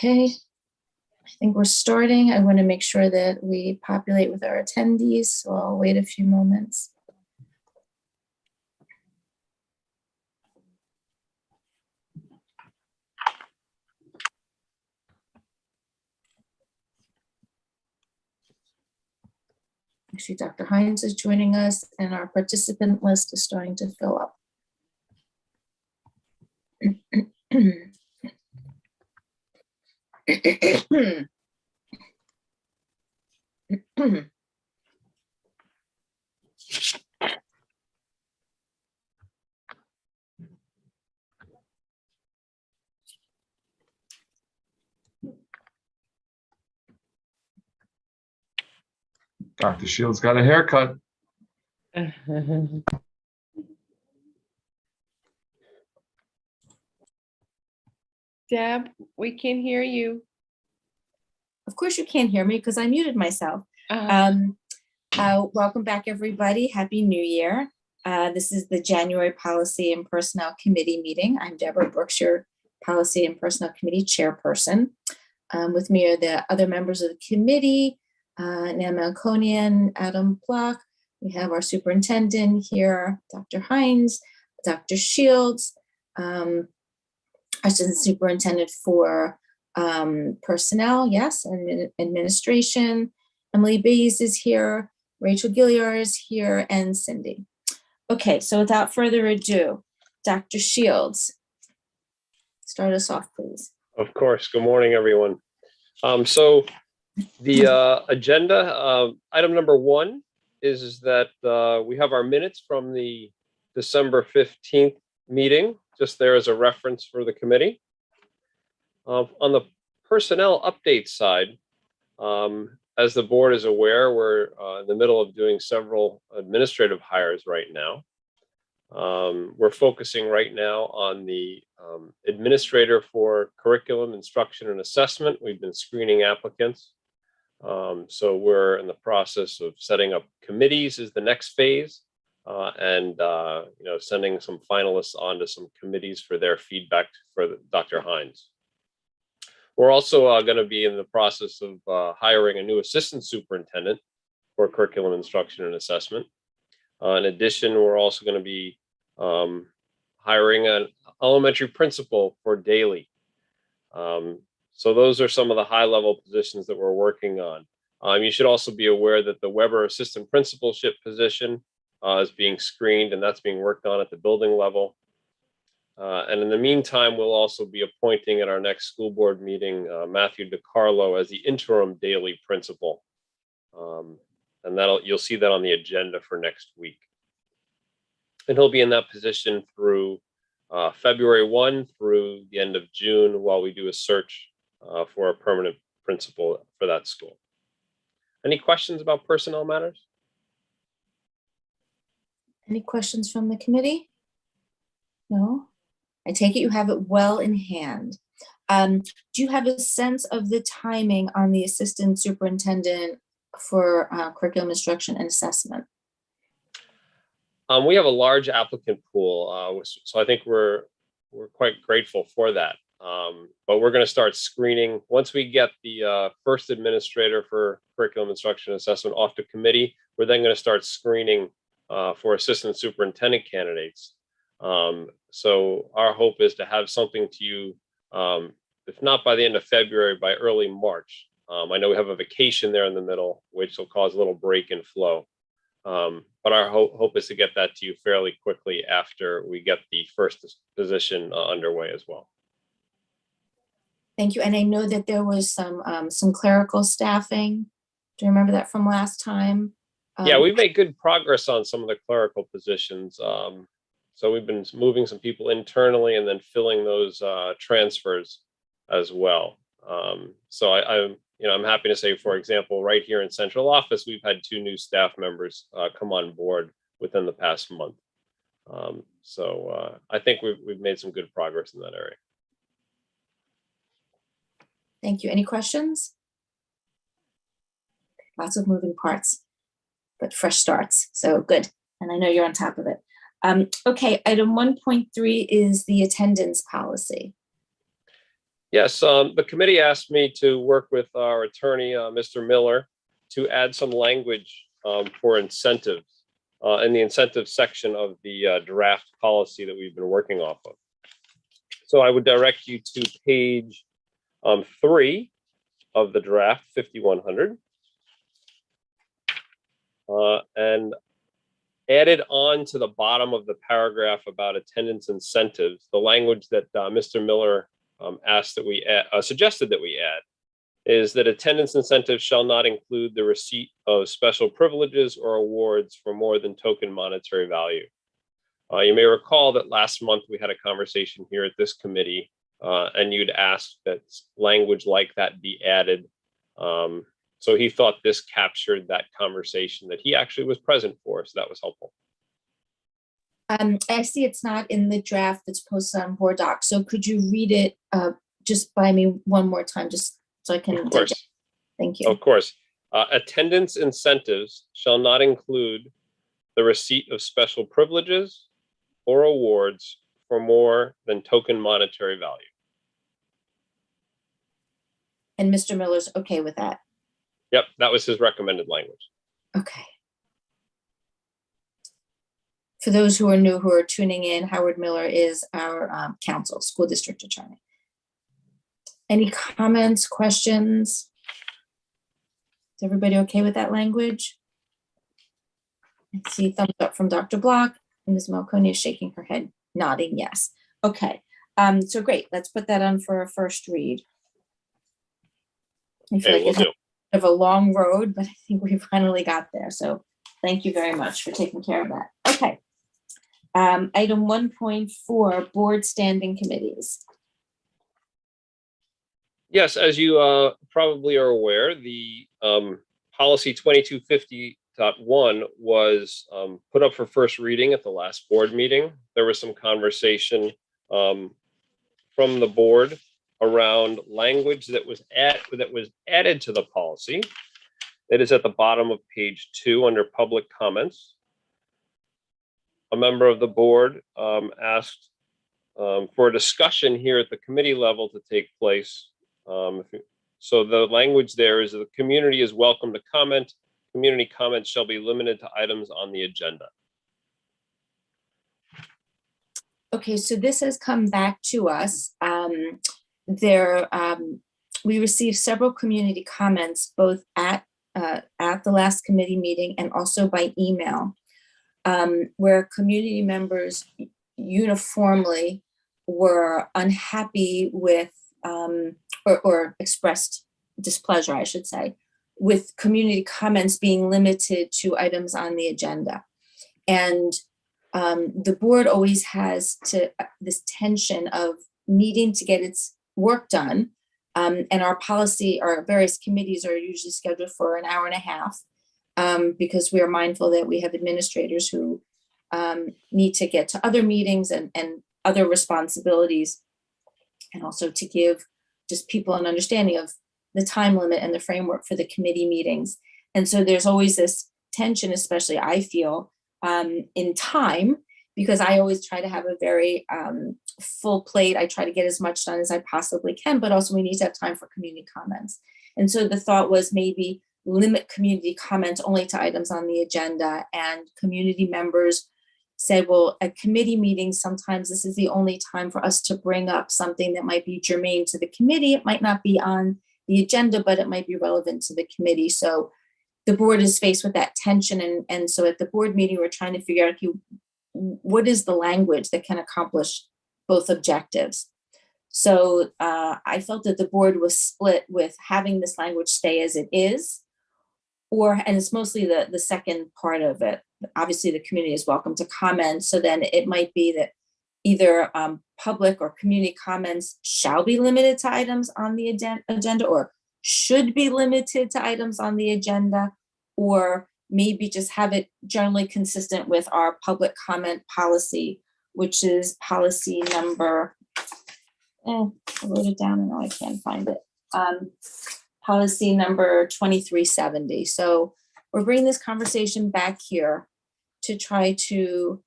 Okay, I think we're starting. I want to make sure that we populate with our attendees, so I'll wait a few moments. Actually, Dr. Hines is joining us, and our participant list is starting to fill up. Dr. Shields got a haircut. Deb, we can hear you. Of course you can't hear me because I muted myself. Welcome back, everybody. Happy New Year. This is the January Policy and Personnel Committee meeting. I'm Deborah Brooks, your Policy and Personnel Committee chairperson. With me are the other members of the committee, Nan Malconian, Adam Block. We have our superintendent here, Dr. Hines, Dr. Shields, assistant superintendent for personnel, yes, and administration. Emily Bays is here, Rachel Gilliar is here, and Cindy. Okay, so without further ado, Dr. Shields, start us off, please. Of course. Good morning, everyone. So the agenda, item number 1 is that we have our minutes from the December 15th meeting, just there as a reference for the committee. On the personnel update side, as the board is aware, we're in the middle of doing several administrative hires right now. We're focusing right now on the administrator for curriculum, instruction, and assessment. We've been screening applicants. So we're in the process of setting up committees is the next phase, and sending some finalists onto some committees for their feedback for Dr. Hines. We're also going to be in the process of hiring a new assistant superintendent for curriculum, instruction, and assessment. In addition, we're also going to be hiring an elementary principal for daily. So those are some of the high-level positions that we're working on. You should also be aware that the Weber assistant principalship position is being screened, and that's being worked on at the building level. And in the meantime, we'll also be appointing at our next school board meeting Matthew DiCarlo as the interim daily principal. And you'll see that on the agenda for next week. And he'll be in that position through February 1 through the end of June while we do a search for a permanent principal for that school. Any questions about personnel matters? Any questions from the committee? No? I take it you have it well in hand. Do you have a sense of the timing on the assistant superintendent for curriculum instruction and assessment? We have a large applicant pool, so I think we're quite grateful for that. But we're going to start screening once we get the first administrator for curriculum instruction and assessment off to committee. We're then going to start screening for assistant superintendent candidates. So our hope is to have something to you, if not by the end of February, by early March. I know we have a vacation there in the middle, which will cause a little break in flow. But our hope is to get that to you fairly quickly after we get the first position underway as well. Thank you. And I know that there was some clerical staffing. Do you remember that from last time? Yeah, we've made good progress on some of the clerical positions. So we've been moving some people internally and then filling those transfers as well. So I'm happy to say, for example, right here in central office, we've had 2 new staff members come on board within the past month. So I think we've made some good progress in that area. Thank you. Any questions? Lots of moving parts, but fresh starts. So good. And I know you're on top of it. Okay, item 1.3 is the attendance policy. Yes, the committee asked me to work with our attorney, Mr. Miller, to add some language for incentives in the incentive section of the draft policy that we've been working off of. So I would direct you to page 3 of the draft 5100 and added on to the bottom of the paragraph about attendance incentives, the language that Mr. Miller asked that we suggested that we add is that attendance incentives shall not include the receipt of special privileges or awards for more than token monetary value. You may recall that last month we had a conversation here at this committee and you'd asked that language like that be added. So he thought this captured that conversation that he actually was present for, so that was helpful. I see it's not in the draft that's posted on Board Docs. So could you read it just by me one more time, just so I can? Of course. Thank you. Of course. Attendance incentives shall not include the receipt of special privileges or awards for more than token monetary value. And Mr. Miller's okay with that? Yep, that was his recommended language. Okay. For those who are new, who are tuning in, Howard Miller is our counsel, school district attorney. Any comments, questions? Is everybody okay with that language? I see thumbs up from Dr. Block, and Ms. Malconi is shaking her head, nodding yes. Okay, so great. Let's put that on for a first read. I feel like it's a long road, but I think we finally got there. So thank you very much for taking care of that. Okay. Item 1.4, board standing committees. Yes, as you probably are aware, the policy 2250.1 was put up for first reading at the last board meeting. There was some conversation from the board around language that was added to the policy. It is at the bottom of page 2 under public comments. A member of the board asked for a discussion here at the committee level to take place. So the language there is that the community is welcome to comment. Community comments shall be limited to items on the agenda. Okay, so this has come back to us. We received several community comments, both at the last committee meeting and also by email, where community members uniformly were unhappy with, or expressed displeasure, I should say, with community comments being limited to items on the agenda. And the board always has this tension of needing to get its work done. And our various committees are usually scheduled for an hour and a half because we are mindful that we have administrators who need to get to other meetings and other responsibilities, and also to give just people an understanding of the time limit and the framework for the committee meetings. And so there's always this tension, especially I feel, in time, because I always try to have a very full plate. I try to get as much done as I possibly can, but also we need to have time for community comments. And so the thought was maybe limit community comments only to items on the agenda, and community members said, well, at committee meetings, sometimes this is the only time for us to bring up something that might be germane to the committee. It might not be on the agenda, but it might be relevant to the committee. So the board is faced with that tension. And so at the board meeting, we're trying to figure out, what is the language that can accomplish both objectives? So I felt that the board was split with having this language stay as it is, and it's mostly the second part of it. Obviously, the community is welcome to comment. So then it might be that either public or community comments shall be limited to items on the agenda, or should be limited to items on the agenda, or maybe just have it generally consistent with our public comment policy, which is policy number, I wrote it down and now I can't find it. Policy number 2370. So we're bringing this conversation back here to try to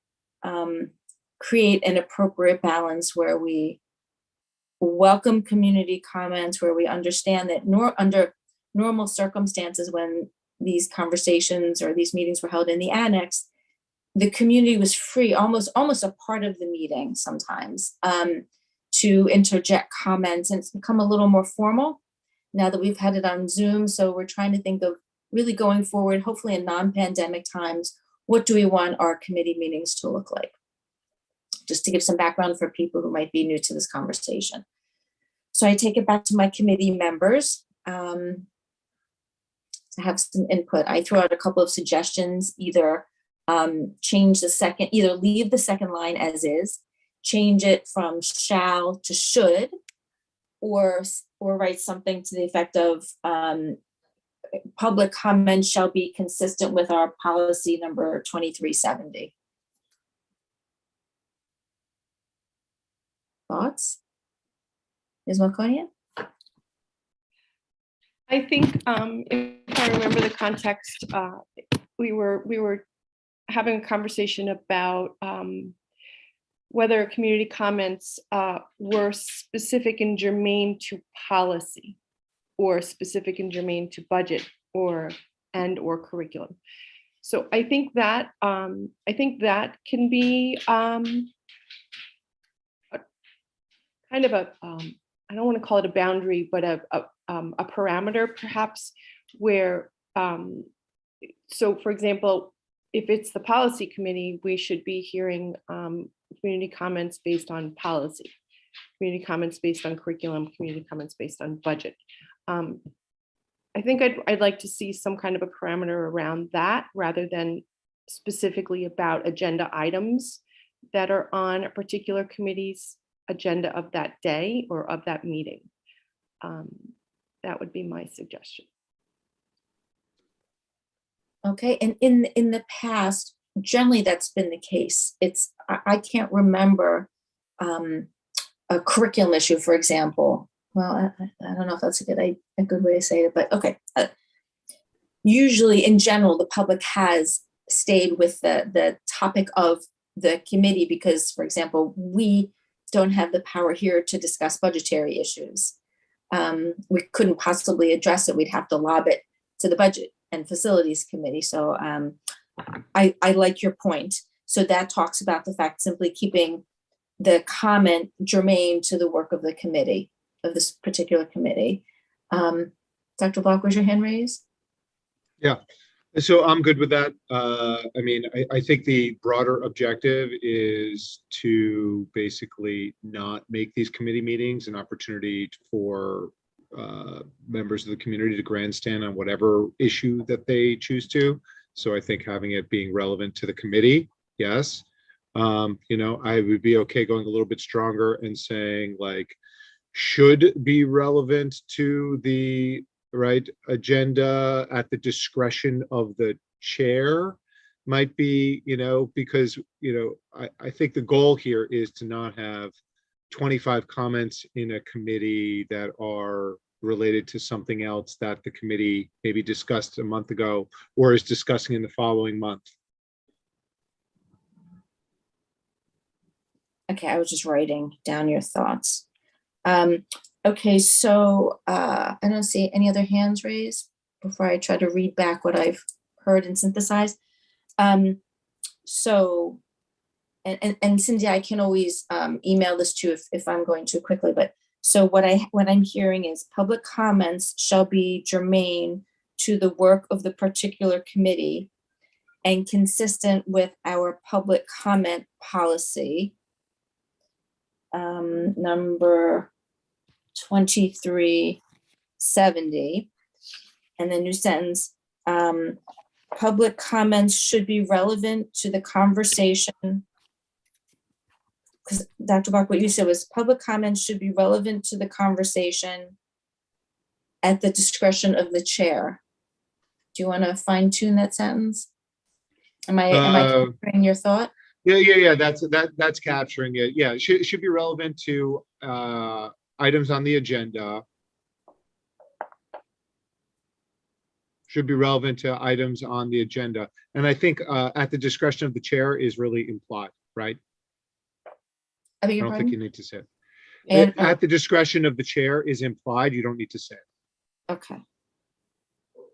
create an appropriate balance where we welcome community comments where we understand that under normal circumstances, when these conversations or these meetings were held in the annex, the community was free, almost a part of the meeting sometimes, to interject comments, and it's become a little more formal now that we've had it on Zoom. So we're trying to think of really going forward, hopefully in non-pandemic times, what do we want our committee meetings to look like? Just to give some background for people who might be new to this conversation. So I take it back to my committee members to have some input. I threw out a couple of suggestions, either either leave the second line as is, change it from shall to should, or write something to the effect of public comments shall be consistent with our policy number 2370. Thoughts? Ms. Malkonia? I think if I remember the context, we were having a conversation about whether community comments were specific and germane to policy, or specific and germane to budget, or curriculum. So I think that can be kind of a I don't want to call it a boundary, but a parameter perhaps, where so for example, if it's the policy committee, we should be hearing community comments based on policy, community comments based on curriculum, community comments based on budget. I think I'd like to see some kind of a parameter around that, rather than specifically about agenda items that are on a particular committee's agenda of that day or of that meeting. That would be my suggestion. Okay, and in the past, generally that's been the case. I can't remember a curriculum issue, for example. Well, I don't know if that's a good way to say it, but okay. Usually, in general, the public has stayed with the topic of the committee because, for example, we don't have the power here to discuss budgetary issues. We couldn't possibly address it. We'd have to lob it to the Budget and Facilities Committee. So I like your point. So that talks about the fact simply keeping the comment germane to the work of the committee, of this particular committee. Dr. Block, was your hand raised? Yeah, so I'm good with that. I mean, I think the broader objective is to basically not make these committee meetings an opportunity for members of the community to grandstand on whatever issue that they choose to. So I think having it being relevant to the committee, yes. You know, I would be okay going a little bit stronger and saying like, should be relevant to the right agenda at the discretion of the chair might be, you know, because, you know, I think the goal here is to not have 25 comments in a committee that are related to something else that the committee maybe discussed a month ago or is discussing in the following month. Okay, I was just writing down your thoughts. Okay, so I don't see any other hands raised before I try to read back what I've heard and synthesized. So, and Cindy, I can always email this to you if I'm going too quickly, but so what I'm hearing is public comments shall be germane to the work of the particular committee and consistent with our public comment policy. Number 2370, and the new sentence, public comments should be relevant to the conversation. Because Dr. Bach, what you said was public comments should be relevant to the conversation at the discretion of the chair. Do you want to fine tune that sentence? Am I capturing your thought? Yeah. That's capturing it. Yeah, it should be relevant to items on the agenda. Should be relevant to items on the agenda. And I think at the discretion of the chair is really implied, right? I beg I your don't pardon? think you need to say it. And, At the discretion of the chair is implied. You don't need to say it. okay.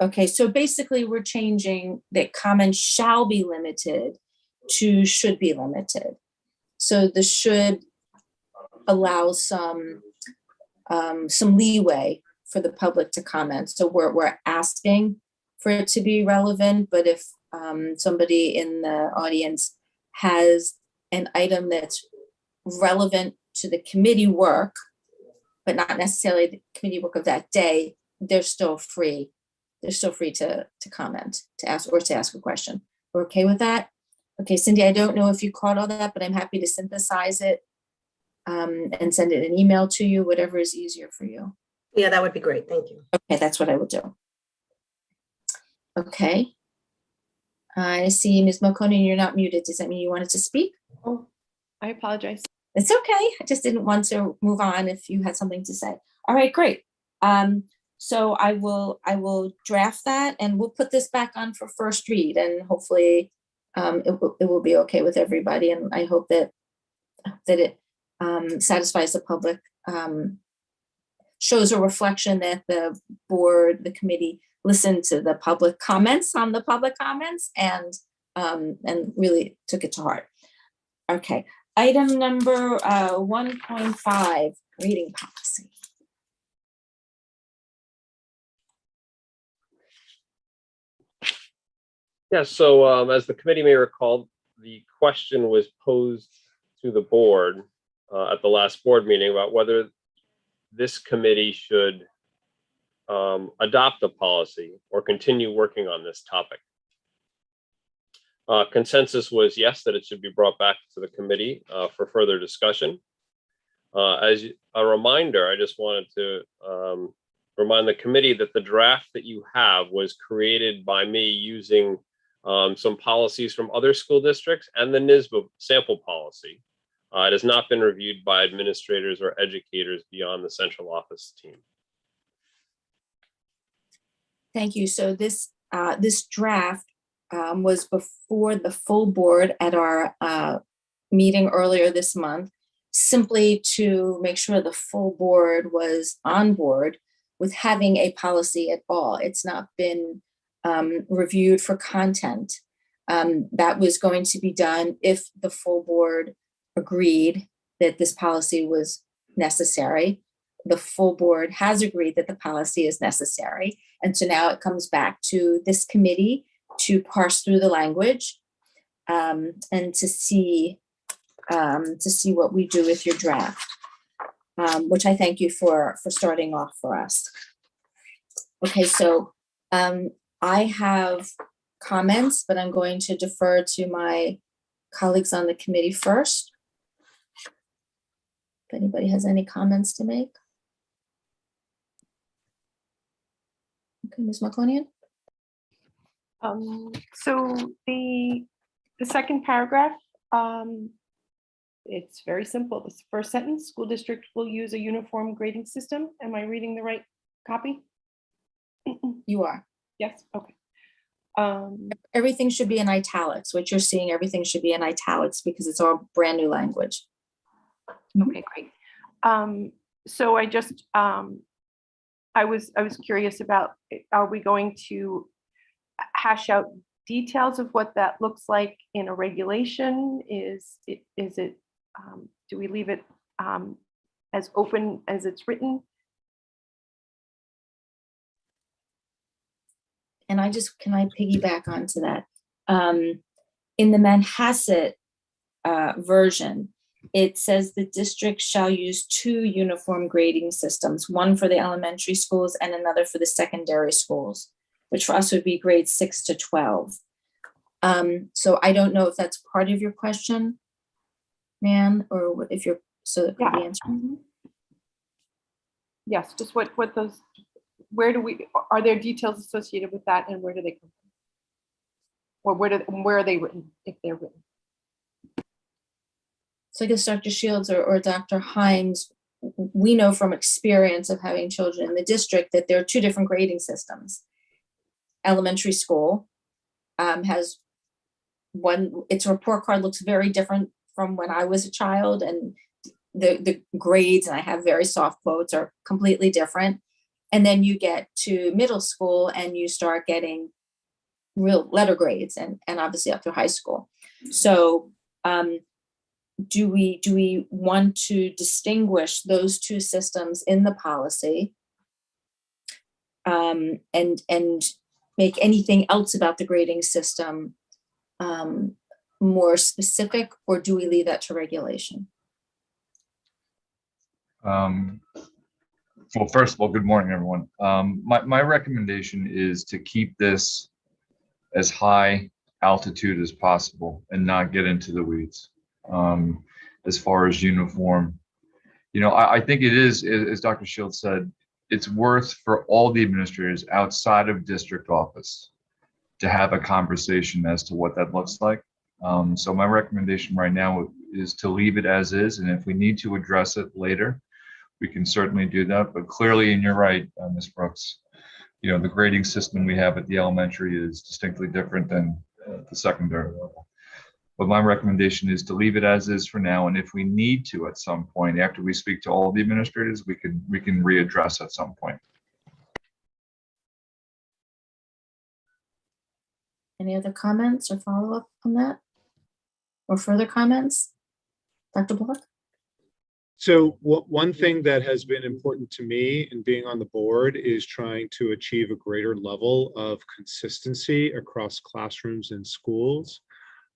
Okay, so basically we're changing that comments shall be limited to should be limited. So the should allows some leeway for the public to comment. So we're asking for it to be relevant, but if somebody in the audience has an item that's relevant to the committee work, but not necessarily the committee work of that day, they're still free. They're still free to comment, to ask a question. We're okay with that? Okay, Cindy, I don't know if you caught all that, but I'm happy to synthesize it and send it an email to you, whatever is easier for you. Yeah, that would be great. Thank you. Okay, that's what I will do. Okay. I see Ms. Malconian, you're not muted. Does that mean you wanted to speak? Oh, I apologize. It's okay. I just didn't want to move on if you had something to say. All right, great. So I will draft that and we'll put this back on for first read and hopefully it will be okay with everybody. And I hope that it satisfies the public, shows a reflection that the board, the committee listened to the public comments on the public comments and really took it to heart. Okay, item number 1.5, reading policy. Yeah, so as the committee may recall, the question was posed to the board at the last board meeting about whether this committee should adopt a policy or continue working on this topic. Consensus was yes, that it should be brought back to the committee for further discussion. As a reminder, I just wanted to remind the committee that the draft that you have was created by me using some policies from other school districts and the Nispa sample policy. It has not been reviewed by administrators or educators beyond the central office team. Thank you. So this draft was before the full board at our meeting earlier this month, simply to make sure the full board was on board with having a policy at all. It's not been reviewed for content. That was going to be done if the full board agreed that this policy was necessary. The full board has agreed that the policy is necessary. And so now it comes back to this committee to parse through the language and to see what we do with your draft, which I thank you for starting off for us. Okay, so I have comments, but I'm going to defer to my colleagues on the committee first. If anybody has any comments to make. Okay, Ms. Malconian. So the second paragraph, it's very simple. The first sentence, school district will use a uniform grading system. Am I reading the right copy? You are. Yes, okay. Everything should be in italics. What you're seeing, everything should be in italics because it's all brand new language. Okay, great. So I just, I was curious about, are we going to hash out details of what that looks like in a regulation? Is it, do we leave it as open as it's written? And can I piggyback onto that? In the Manhasset version, it says the district shall use 2 uniform grading systems, one for the elementary schools and another for the secondary schools, which for us would be grades 6 to 12. So I don't know if that's part of your question, Nan, or if you're, so that could be answered. Yes, just what those, where do we, are there details associated with that and where do they come from? Or where are they written, if they're written? So I guess Dr. Shields or Dr. Himes, we know from experience of having children in the district that there are 2 different grading systems. Elementary school has one, its report card looks very different from when I was a child, and the grades, and I have very soft quotes, are completely different. And then you get to middle school and you start getting real letter grades, and obviously up through high school. So do we want to distinguish those two systems in the policy, and make anything else about the grading system more specific, or do we leave that to regulation? Well, first of all, good morning, everyone. My recommendation is to keep this as high altitude as possible and not get into the weeds. As far as uniform, I think it is, as Dr. Shields said, it's worth for all the administrators outside of district office to have a conversation as to what that looks like. So my recommendation right now is to leave it as is, and if we need to address it later, we can certainly do that. But clearly, and you're right, Ms. Brooks, the grading system we have at the elementary is distinctly different than the secondary level. But my recommendation is to leave it as is for now, and if we need to at some point, after we speak to all the administrators, we can readdress at some point. Any other comments or follow-up on that? Or further comments? Dr. Block? So one thing that has been important to me in being on the board is trying to achieve a greater level of consistency across classrooms and schools.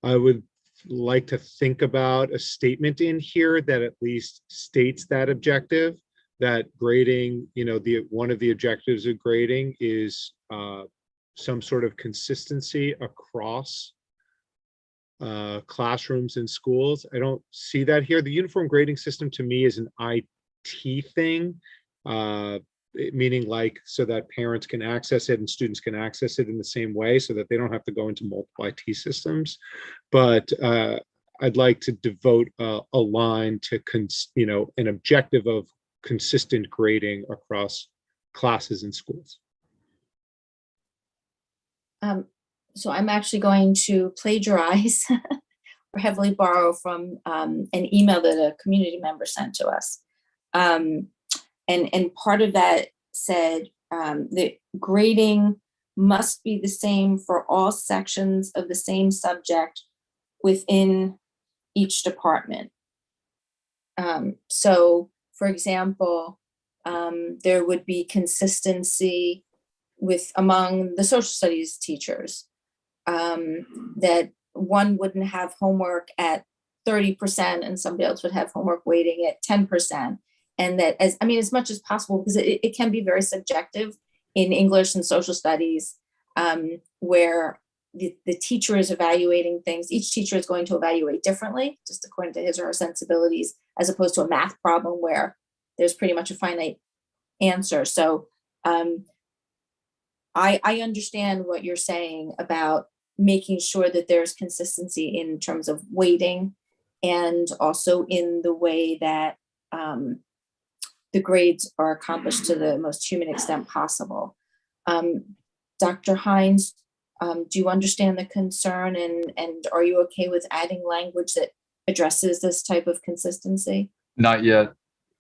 I would like to think about a statement in here that at least states that objective, that grading, one of the objectives of grading is some sort of consistency across classrooms and schools. I don't see that here. The uniform grading system to me is an IT thing, meaning like so that parents can access it and students can access it in the same way so that they don't have to go into multiple IT systems. But I'd like to devote a line to, an objective of consistent grading across classes and schools. So I'm actually going to plagiarize or heavily borrow from an email that a community member sent to us. And part of that said that grading must be the same for all sections of the same subject within each department. So, for example, there would be consistency among the social studies teachers, that one wouldn't have homework at 30% and somebody else would have homework weighting at 10%. And that as much as possible, because it can be very subjective in English and social studies, where the teacher is evaluating things. Each teacher is going to evaluate differently, just according to his or her sensibilities, as opposed to a math problem where there's pretty much a finite answer. So I understand what you're saying about making sure that there's consistency in terms of weighting and also in the way that the grades are accomplished to the most human extent possible. Dr. Hines, do you understand the concern, and are you okay with adding language that addresses this type of consistency? Not yet.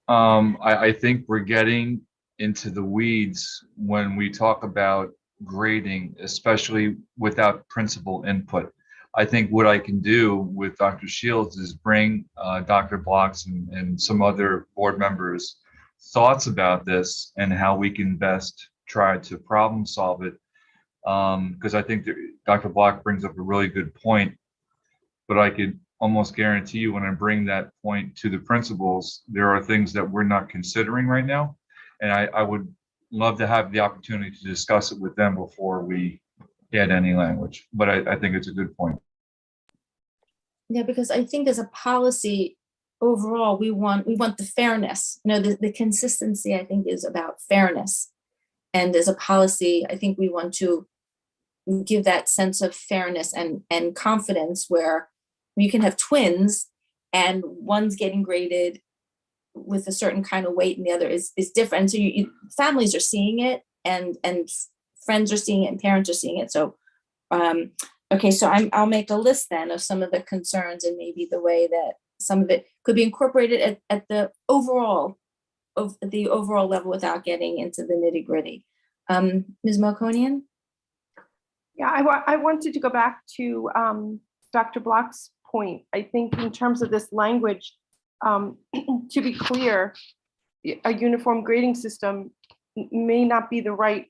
I think we're getting into the weeds when we talk about grading, especially without principal input. I think what I can do with Dr. Shields is bring Dr. Blocks and some other board members' thoughts about this and how we can best try to problem solve it. Because I think that Dr. Block brings up a really good point, but I could almost guarantee you when I bring that point to the principals, there are things that we're not considering right now. And I would love to have the opportunity to discuss it with them before we add any language. But I think it's a good point. Yeah, because I think as a policy overall, we want the fairness. The consistency, I think, is about fairness. And as a policy, I think we want to give that sense of fairness and confidence where you can have twins and one's getting graded with a certain kind of weight and the other is different. So families are seeing it and friends are seeing it and parents are seeing it. So, okay, so I'll make a list then of some of the concerns and maybe the way that some of it could be incorporated at the overall level without getting into the nitty gritty. Ms. Melkonian? Yeah, I wanted to go back to Dr. Block's point. I think in terms of this language, to be clear, a uniform grading system may not be the right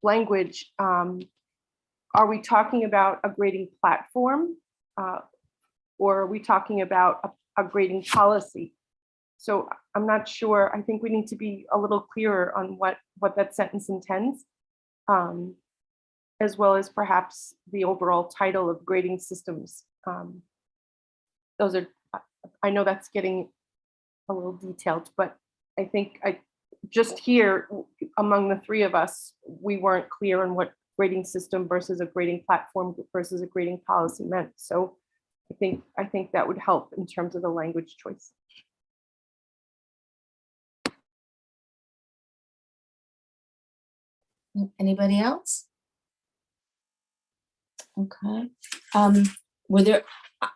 language. Are we talking about a grading platform, or are we talking about a grading policy? So I'm not sure. I think we need to be a little clearer on what that sentence intends, as well as perhaps the overall title of grading systems. Those are, I know that's getting a little detailed, but I think just here among the three of us, we weren't clear on what grading system versus a grading platform versus a grading policy meant. So I think that would help in terms of the language choice. Anybody else? Okay. Were there,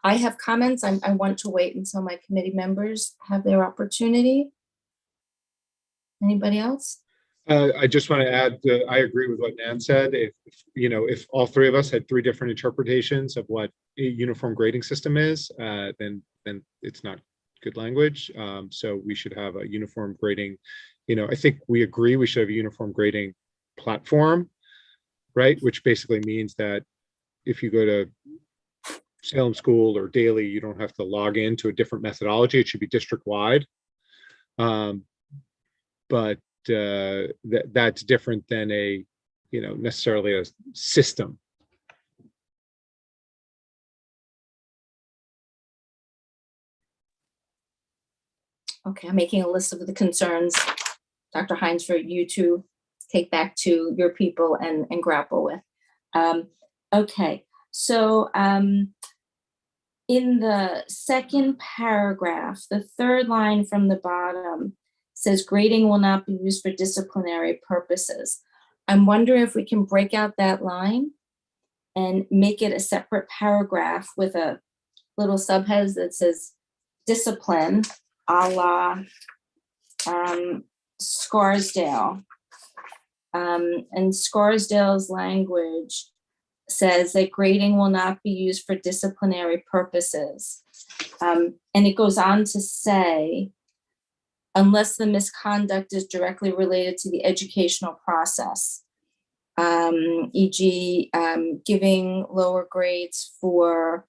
I have comments. I want to wait until my committee members have their opportunity. Anybody else? I just want to add, I agree with what Nan said. If all three of us had three different interpretations of what a uniform grading system is, then it's not good language. So we should have a uniform grading. I think we agree we should have a uniform grading platform, right? Which basically means that if you go to Salem School or Daily, you don't have to log into a different methodology. It should be district-wide. But that's different than a, necessarily a system. Okay, I'm making a list of the concerns, Dr. Hines, for you to take back to your people and grapple with. Okay, so in the second paragraph, the third line from the bottom says grading will not be used for disciplinary purposes. I'm wondering if we can break out that line and make it a separate paragraph with a little subhead that says discipline, a la Scarsdale. And Scarsdale's language says that grading will not be used for disciplinary purposes. And it goes on to say, unless the misconduct is directly related to the educational process, e.g. Giving lower grades for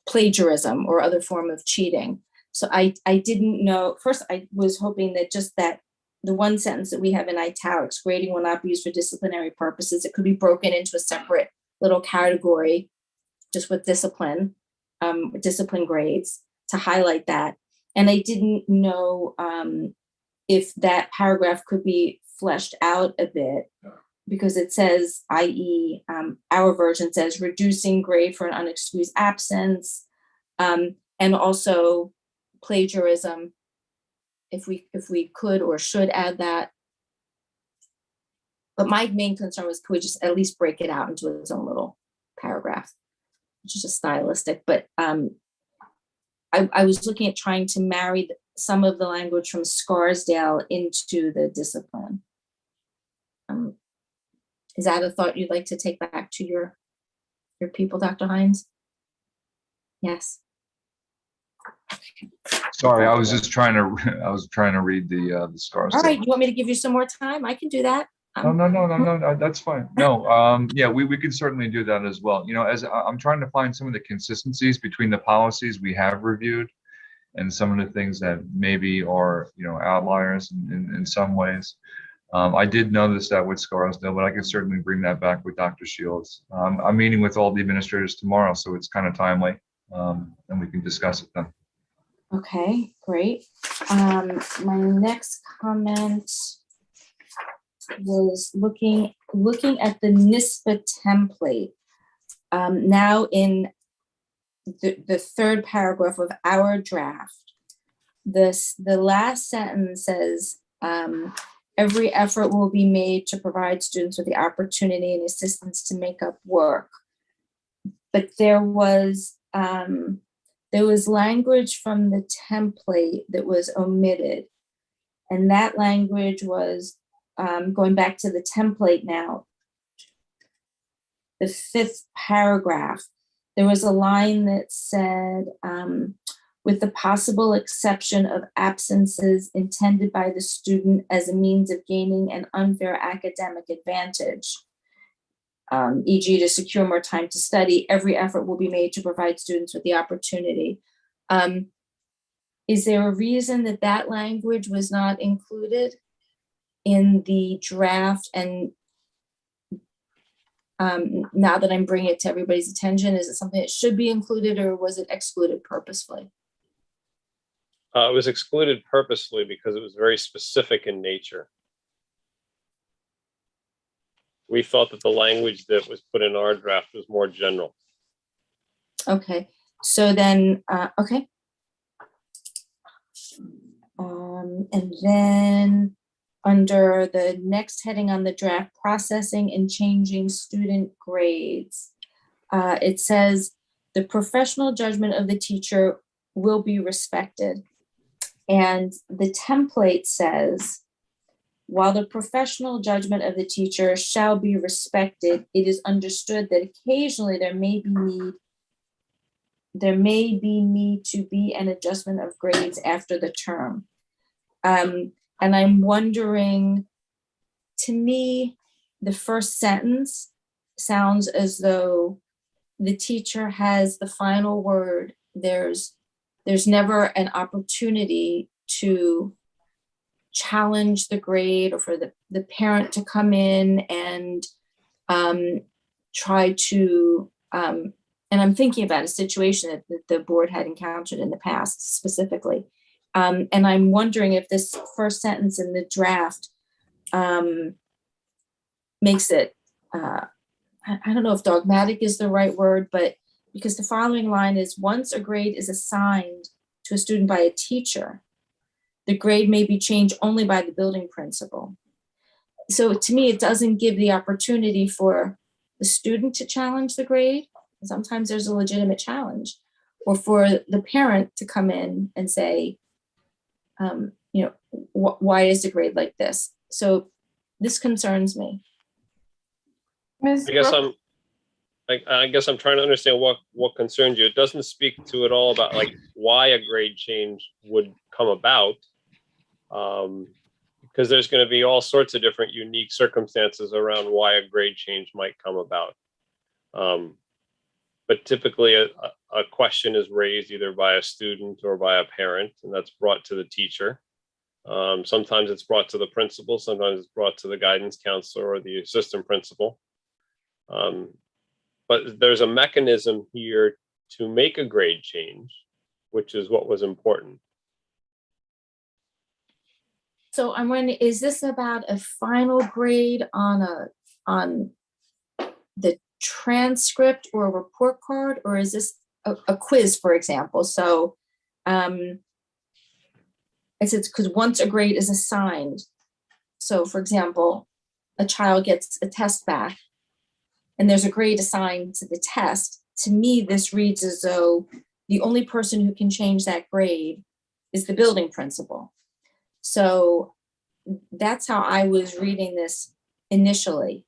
plagiarism or other form of cheating. So I didn't know, first I was hoping that just that the one sentence that we have in italics, grading will not be used for disciplinary purposes, it could be broken into a separate little category just with discipline grades to highlight that. And I didn't know if that paragraph could be fleshed out a bit, because it says, i.e. Our version says reducing grade for an unexcused absence, and also plagiarism, if we could or should add that. But my main concern was, could we just at least break it out into its own little paragraph, which is just stylistic. But I was looking at trying to marry some of the language from Scarsdale into the discipline. Is that a thought you'd like to take back to your people, Dr. Hines? Yes. Sorry, I was just trying to read the scars. All right, you want me to give you some more time? I can do that. No, that's fine. No, yeah, we could certainly do that as well. As I'm trying to find some of the consistencies between the policies we have reviewed and some of the things that maybe are, outliers in some ways. I did notice that with Scarsdale, but I can certainly bring that back with Dr. Shields. I'm meeting with all the administrators tomorrow, so it's kind of timely, and we can discuss it then. Okay, great. My next comment was looking at the Nispa template. Now in the third paragraph of our draft, the last sentence says, every effort will be made to provide students with the opportunity and assistance to make up work. But there was there was language from the template that was omitted. And that language was, going back to the template now, the 5th paragraph, there was a line that said, with the possible exception of absences intended by the student as a means of gaining an unfair academic advantage, e.g. to secure more time to study, every effort will be made to provide students with the opportunity. Is there a reason that that language was not included in the draft? And now that I'm bringing it to everybody's attention, is it something that should be included, or was it excluded purposefully? It was excluded purposely because it was very specific in nature. We felt that the language that was put in our draft was more general. Okay, so then, okay. And then under the next heading on the draft, processing and changing student grades, it says the professional judgment of the teacher will be respected. And the template says, while the professional judgment of the teacher shall be respected, it is understood that occasionally there may be need to be an adjustment of grades after the term. And I'm wondering, to me, the first sentence sounds as though the teacher has the final word. There's never an opportunity to challenge the grade, or for the parent to come in and try to, and I'm thinking about a situation that the board had encountered in the past specifically. And I'm wondering if this first sentence in the draft makes it, I don't know if dogmatic is the right word, but because the following line is, once a grade is assigned to a student by a teacher, the grade may be changed only by the building principal. So to me, it doesn't give the opportunity for the student to challenge the grade. Sometimes there's a legitimate challenge, or for the parent to come in and say, why is the grade like this? So this concerns me. Ms. I guess Brooks? I guess I'm trying to understand what concerns you. It doesn't speak to at all about like why a grade change would come about, because there's going to be all sorts of different unique circumstances around why a grade change might come about. But typically a question is raised either by a student or by a parent, and that's brought to the teacher. Sometimes it's brought to the principal, sometimes it's brought to the guidance counselor or the assistant principal. But there's a mechanism here to make a grade change, which is what was important. So I'm wondering, is this about a final grade on the transcript or a report card, or is this a quiz, for example? So it's because once a grade is assigned, so for example, a child gets a test back and there's a grade assigned to the test. To me, this reads as though the only person who can change that grade is the building principal. So that's how I was reading this initially,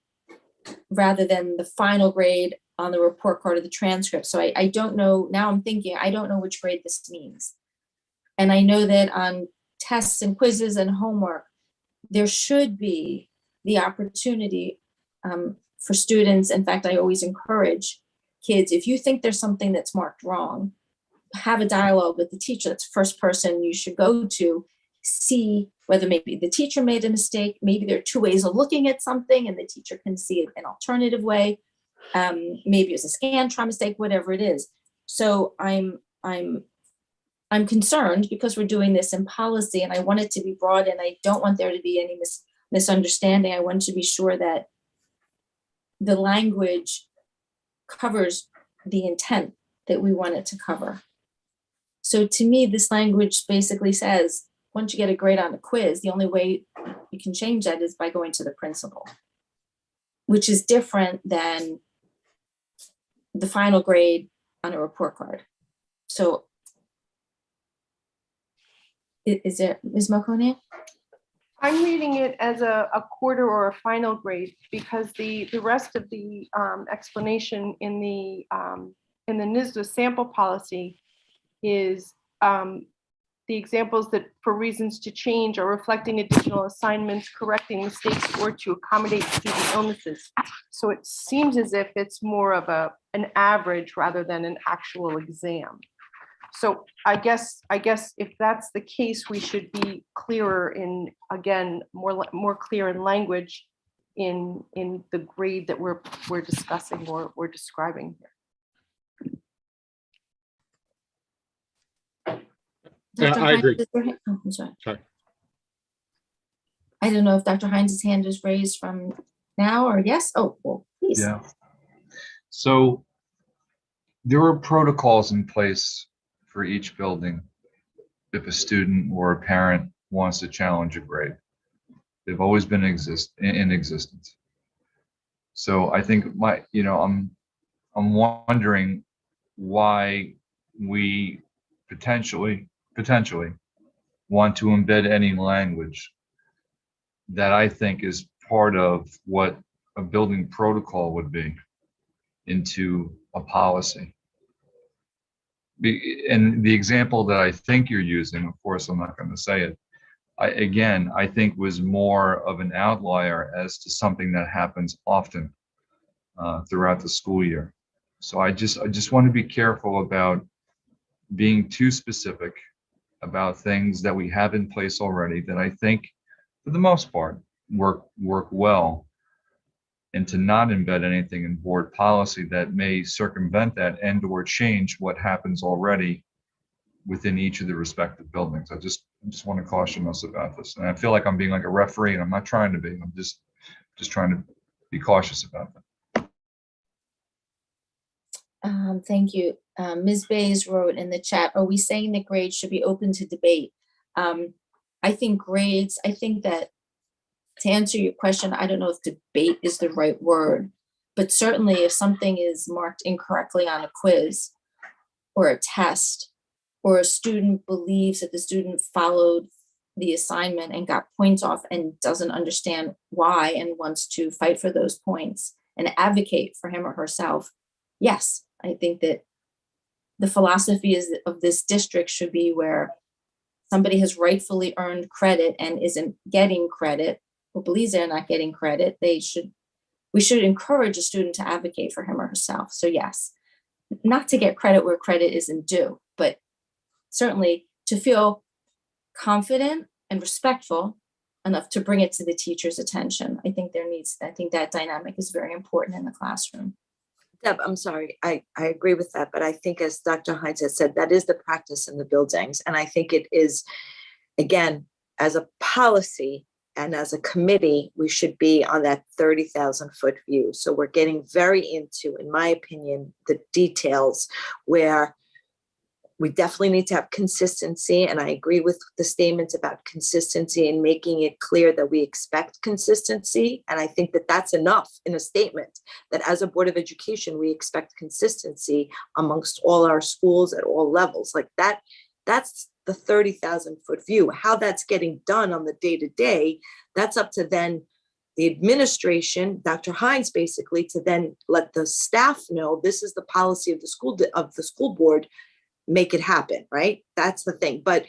rather than the final grade on the report card or the transcript. So I don't know, now I'm thinking, I don't know which grade this means. And I know that on tests and quizzes and homework, there should be the opportunity for students. In fact, I always encourage kids, if you think there's something that's marked wrong, have a dialogue with the teacher. That's the first person you should go to, see whether maybe the teacher made a mistake. Maybe there are two ways of looking at something and the teacher can see it an alternative way. Maybe it's a Scantron mistake, whatever it is. So I'm concerned because we're doing this in policy and I want it to be broad and I don't want there to be any misunderstanding. I want to be sure that the language covers the intent that we want it to cover. So to me, this language basically says, once you get a grade on a quiz, the only way you can change that is by going to the principal, which is different than the final grade on a report card. So Is there, Ms. Maloney? I'm reading it as a quarter or a final grade because the rest of the explanation in the NISBA sample policy is the examples that for reasons to change or reflecting additional assignments, correcting mistakes, or to accommodate student illnesses. So it seems as if it's more of an average rather than an actual exam. So I guess if that's the case, we should be clearer in, again, more clear in language in the grade that we're discussing or we're describing here. Yeah, Dr. I agree. Hines, oh, I'm sorry. Sorry. I don't know if Dr. Hines' hand is raised from now or yes. Oh, well, please. Yeah. So there are protocols in place for each building if a student or a parent wants to challenge a grade. They've always been in existence. So I think I'm wondering why we potentially want to embed any language that I think is part of what a building protocol would be into a policy. And the example that I think you're using, of course, I'm not going to say it, I think was more of an outlier as to something that happens often throughout the school year. So I just want to be careful about being too specific about things that we have in place already that I think, for the most part, work well, and to not embed anything in board policy that may circumvent that and or change what happens already within each of the respective buildings. I just want to caution us about this. And I feel like I'm being like a referee, and I'm not trying to be. I'm just trying to be cautious about that. Thank you. Ms. Bays wrote in the chat, are we saying that grades should be open to debate? I think that to answer your question, I don't know if debate is the right word, but certainly if something is marked incorrectly on a quiz or a test, or a student believes that the student followed the assignment and got points off and doesn't understand why and wants to fight for those points and advocate for him or herself, yes, I think that the philosophy of this district should be where somebody has rightfully earned credit and isn't getting credit or believes they're not getting credit. We should encourage a student to advocate for him or herself. So yes, not to get credit where credit isn't due, but certainly to feel confident and respectful enough to bring it to the teacher's attention. I think that dynamic is very important in the classroom. Deb, I'm sorry, I agree with that, but I think as Dr. Hines has said, that is the practice in the buildings. And I think it is, again, as a policy and as a committee, we should be on that 30,000 foot view. So we're getting very into, in my opinion, the details where we definitely need to have consistency. And I agree with the statements about consistency and making it clear that we expect consistency. And I think that that's enough in a statement that as a Board of Education, we expect consistency amongst all our schools at all levels. Like that's the 30,000 foot view. How that's getting done on the day-to-day, that's up to then the administration, Dr. Hines, basically, to then let the staff know this is the policy of the school board. Make it happen, right? That's the thing. But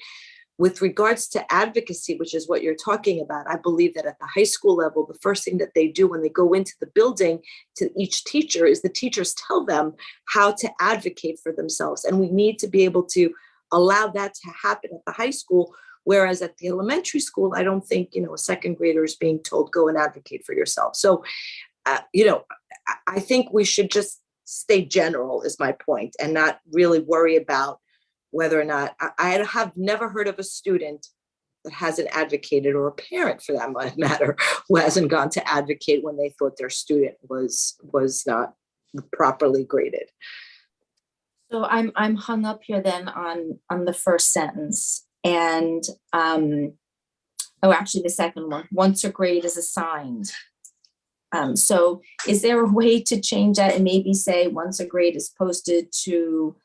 with regards to advocacy, which is what you're talking about, I believe that at the high school level, the first thing that they do when they go into the building to each teacher is the teachers tell them how to advocate for themselves. And we need to be able to allow that to happen at the high school. Whereas at the elementary school, I don't think, a second grader is being told, go and advocate for yourself. So, I think we should just stay general is my point and not really worry about whether or not I have never heard of a student that hasn't advocated, or a parent for that matter, who hasn't gone to advocate when they thought their student was not properly graded. So I'm hung up here then on the first sentence and actually the second one, once a grade is assigned. So is there a way to change that and maybe say once a grade is posted to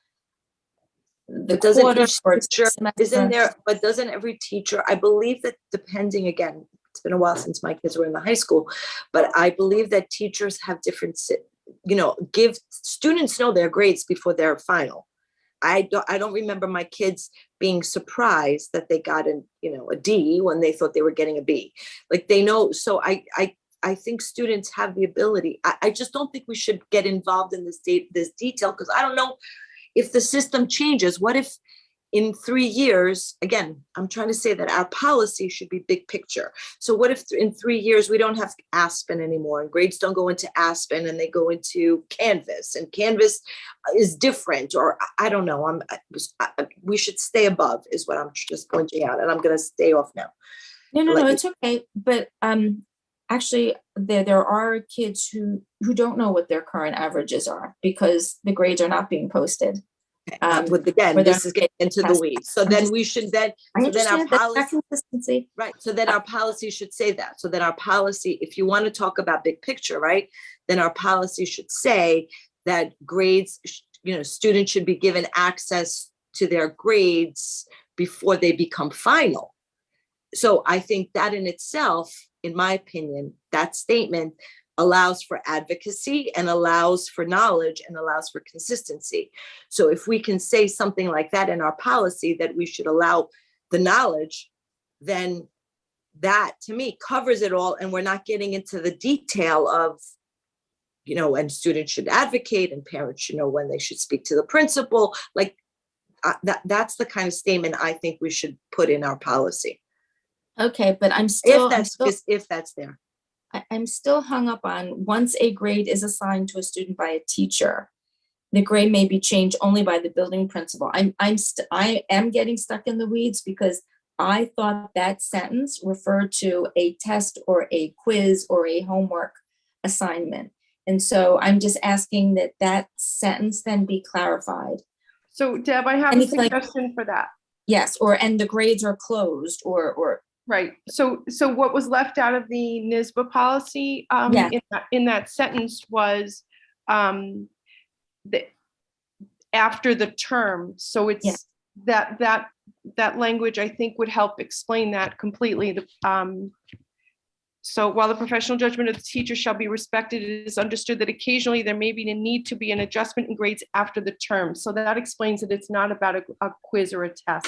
the Doesn't quarter each or teacher, semester. isn't there, but doesn't every teacher, I believe that depending, again, it's been a while since my kids were in the high school, but I believe that teachers have different, give students know their grades before their final. I don't remember my kids being surprised that they got a D when they thought they were getting a B. Like they know, so I think students have the ability. I just don't think we should get involved in this detail, because I don't know if the system changes. What if in 3 years, again, I'm trying to say that our policy should be big picture. So what if in 3 years we don't have Aspen anymore, and grades don't go into Aspen and they go into Canvas, and Canvas is different, or I don't know. We should stay above is what I'm just pointing out, and I'm going to stay off now. No, it's okay. But actually, there are kids who don't know what their current averages are because the grades are not being posted. Again, this is getting into the weeds. So then we should then, so then our policy, consistency. Right. So then our policy should say that. So then our policy, if you want to talk about big picture, right, then our policy should say that grades, students should be given access to their grades before they become final. So I think that in itself, in my opinion, that statement allows for advocacy and allows for knowledge and allows for consistency. So if we can say something like that in our policy, that we should allow the knowledge, then that to me covers it all. And we're not getting into the detail of, and students should advocate and parents should know when they should speak to the principal. Like that's the kind of statement I think we should put in our policy. Okay, but I'm still if that's there. I'm still hung up on, once a grade is assigned to a student by a teacher, the grade may be changed only by the building principal. I am getting stuck in the weeds because I thought that sentence referred to a test or a quiz or a homework assignment. And so I'm just asking that sentence then be clarified. So Deb, I have a suggestion for that. Yes, and the grades are closed or Right. So what was left out of the Nisba policy in that sentence was after the term. So it's that language, I think, would help explain that completely. So while the professional judgment of the teacher shall be respected, it is understood that occasionally there may be a need to be an adjustment in grades after the term. So that explains that it's not about a quiz or a test.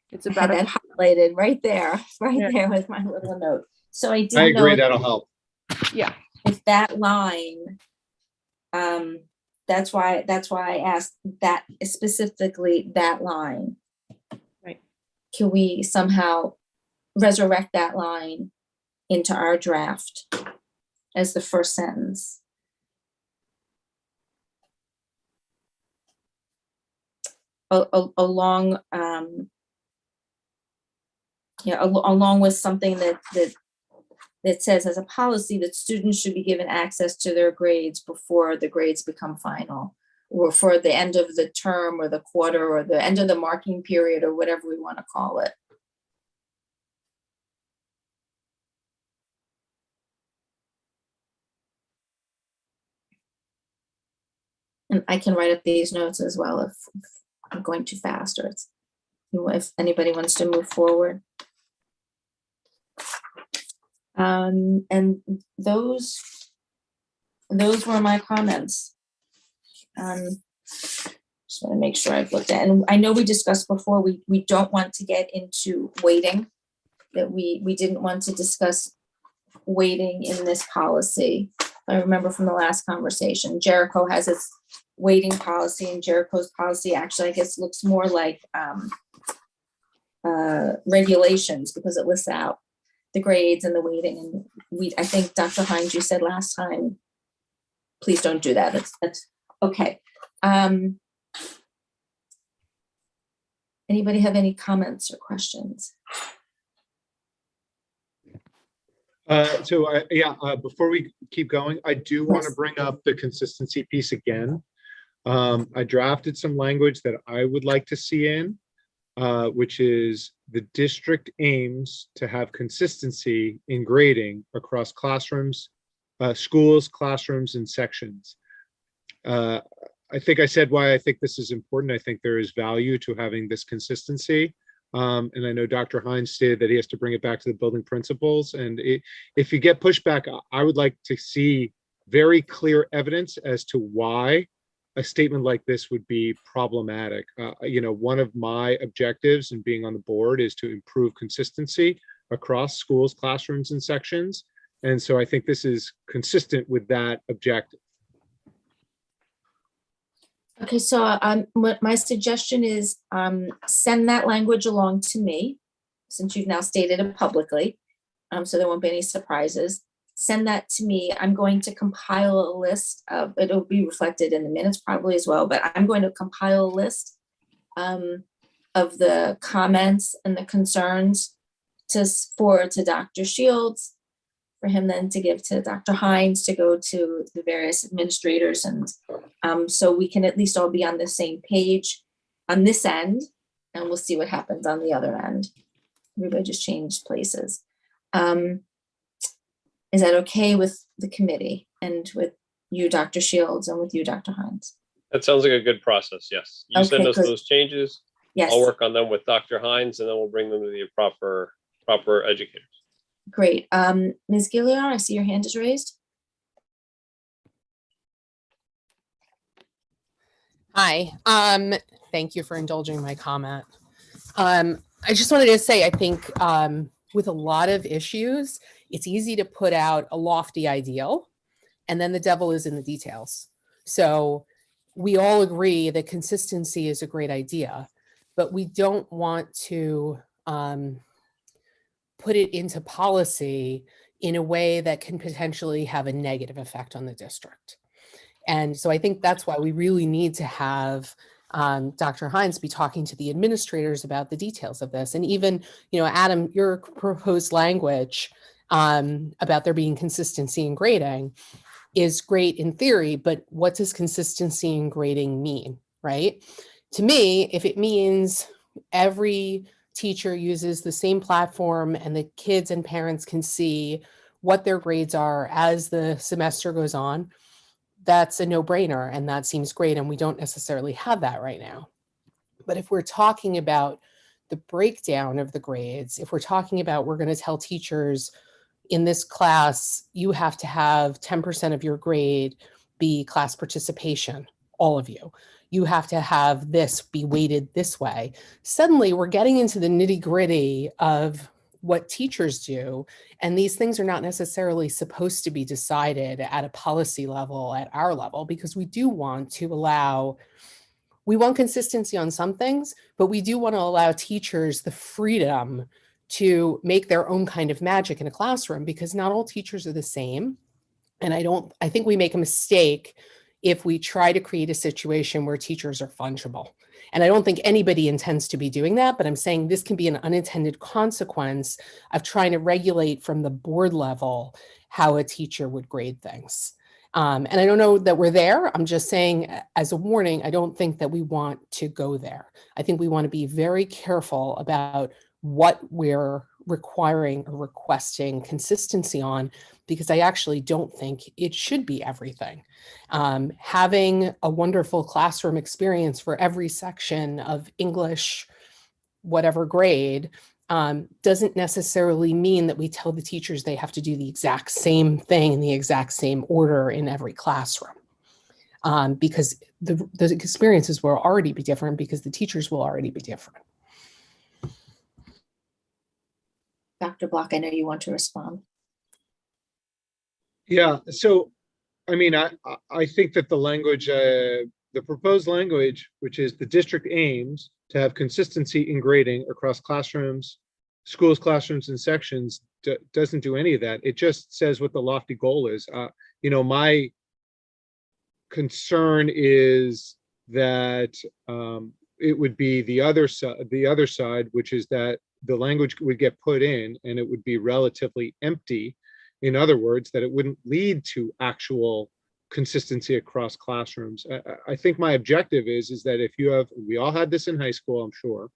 It's about that highlighted right there with my little note. So I agree, that'll help. Yeah. If that line, that's why I asked that specifically, that line. Right. Can we somehow resurrect that line into our draft as the first sentence? Along with something that says as a policy that students should be given access to their grades before the grades become final, or for the end of the term or the quarter or the end of the marking period or whatever we want to call it. And I can write up these notes as well if I'm going too fast, or if anybody wants to move forward. And those were my comments. Just want to make sure I've looked at, and I know we discussed before, we don't want to get into weighting, that we didn't want to discuss weighting in this policy. I remember from the last conversation, Jericho has its weighting policy, and Jericho's policy actually, I guess, looks more like regulations, because it lists out the grades and the weighting. And I think Dr. Hines, you said last time, please don't do that. That's okay. Anybody have any comments or questions? Before we keep going, I do want to bring up the consistency piece again. I drafted some language that I would like to see in, which is the district aims to have consistency in grading across classrooms, schools, classrooms, and sections. I think I said why I think this is important. I think there is value to having this consistency. And I know Dr. Hines stated that he has to bring it back to the building principals. And if you get pushback, I would like to see very clear evidence as to why a statement like this would be problematic. One of my objectives in being on the board is to improve consistency across schools, classrooms, and sections. And so I think this is consistent with that objective. Okay, so what my suggestion is, send that language along to me, since you've now stated it publicly, so there won't be any surprises. Send that to me. I'm going to compile a list of, it'll be reflected in the minutes probably as well, but I'm going to compile a list of the comments and the concerns to Dr. Shields, for him then to give to Dr. Hines, to go to the various administrators, and so we can at least all be on the same page on this end, and we'll see what happens on the other end. Everybody just changed places. Is that okay with the committee and with you, Dr. Shields, and with you, Dr. Hines? That sounds like a good process. Yes. You send Okay, us good. those changes. Yes, I'll work on them with Dr. Hines, and then we'll bring them to the proper educators. great. Ms. Gilliard, I see your hand is raised. Hi, thank you for indulging my comment. I just wanted to say, I think with a lot of issues, it's easy to put out a lofty ideal, and then the devil is in the details. So we all agree that consistency is a great idea, but we don't want to put it into policy in a way that can potentially have a negative effect on the district. And so I think that's why we really need to have Dr. Hines be talking to the administrators about the details of this. And even, Adam, your proposed language about there being consistency in grading is great in theory, but what does consistency in grading mean, right? To me, if it means every teacher uses the same platform and the kids and parents can see what their grades are as the semester goes on, that's a no-brainer, and that seems great, and we don't necessarily have that right now. But if we're talking about the breakdown of the grades, if we're talking about we're going to tell teachers in this class, you have to have 10% of your grade be class participation, all of you. You have to have this be weighted this way. Suddenly, we're getting into the nitty-gritty of what teachers do, and these things are not necessarily supposed to be decided at a policy level, at our level, because we do want to allow, we want consistency on some things, but we do want to allow teachers the freedom to make their own kind of magic in a classroom, because not all teachers are the same. And I think we make a mistake if we try to create a situation where teachers are fungible. And I don't think anybody intends to be doing that, but I'm saying this can be an unintended consequence of trying to regulate from the board level how a teacher would grade things. And I don't know that we're there. I'm just saying as a warning, I don't think that we want to go there. I think we want to be very careful about what we're requiring or requesting consistency on, because I actually don't think it should be everything. Having a wonderful classroom experience for every section of English, whatever grade, doesn't necessarily mean that we tell the teachers they have to do the exact same thing in the exact same order in every classroom. Because the experiences will already be different, because the teachers will already be different. Dr. Block, I know you want to respond. Yeah, so, I mean, I think that the language, the proposed language, which is the district aims to have consistency in grading across classrooms, schools, classrooms, and sections, doesn't do any of that. It just says what the lofty goal is. My concern is that it would be the other side, which is that the language would get put in and it would be relatively empty. In other words, that it wouldn't lead to actual consistency across classrooms. I think my objective is that if you have, we all had this in high school, I'm sure,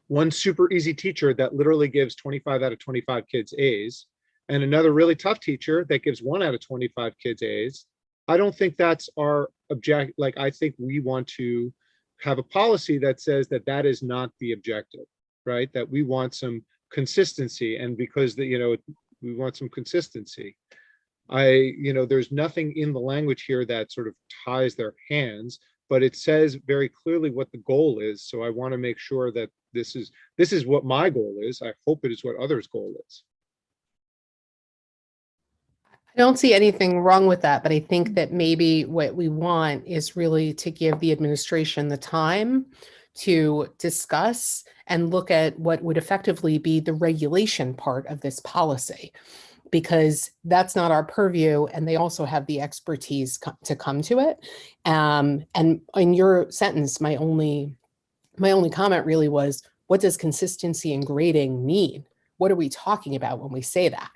one super easy teacher that literally gives 25 out of 25 kids A's, and another really tough teacher that gives 1 out of 25 kids A's, I don't think that's our object. Like, I think we want to have a policy that says that that is not the objective, right? That we want some consistency, and because we want some consistency. There's nothing in the language here that sort of ties their hands, but it says very clearly what the goal is. So I want to make sure that this is what my goal is. I hope it is what others' goal is. I don't see anything wrong with that, but I think that maybe what we want is really to give the administration the time to discuss and look at what would effectively be the regulation part of this policy, because that's not our purview, and they also have the expertise to come to it. And in your sentence, my only comment really was, what does consistency in grading mean? What are we talking about when we say that?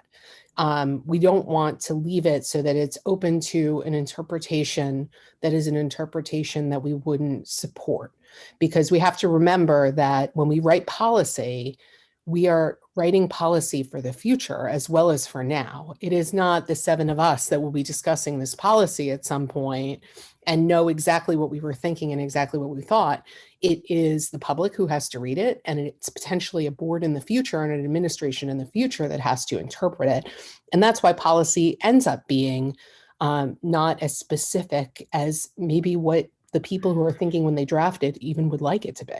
We don't want to leave it so that it's open to an interpretation that is an interpretation that we wouldn't support, because we have to remember that when we write policy, we are writing policy for the future as well as for now. It is not the seven of us that will be discussing this policy at some point and know exactly what we were thinking and exactly what we thought. It is the public who has to read it, and it's potentially a board in the future and an administration in the future that has to interpret it. And that's why policy ends up being not as specific as maybe what the people who are thinking when they draft it even would like it to be.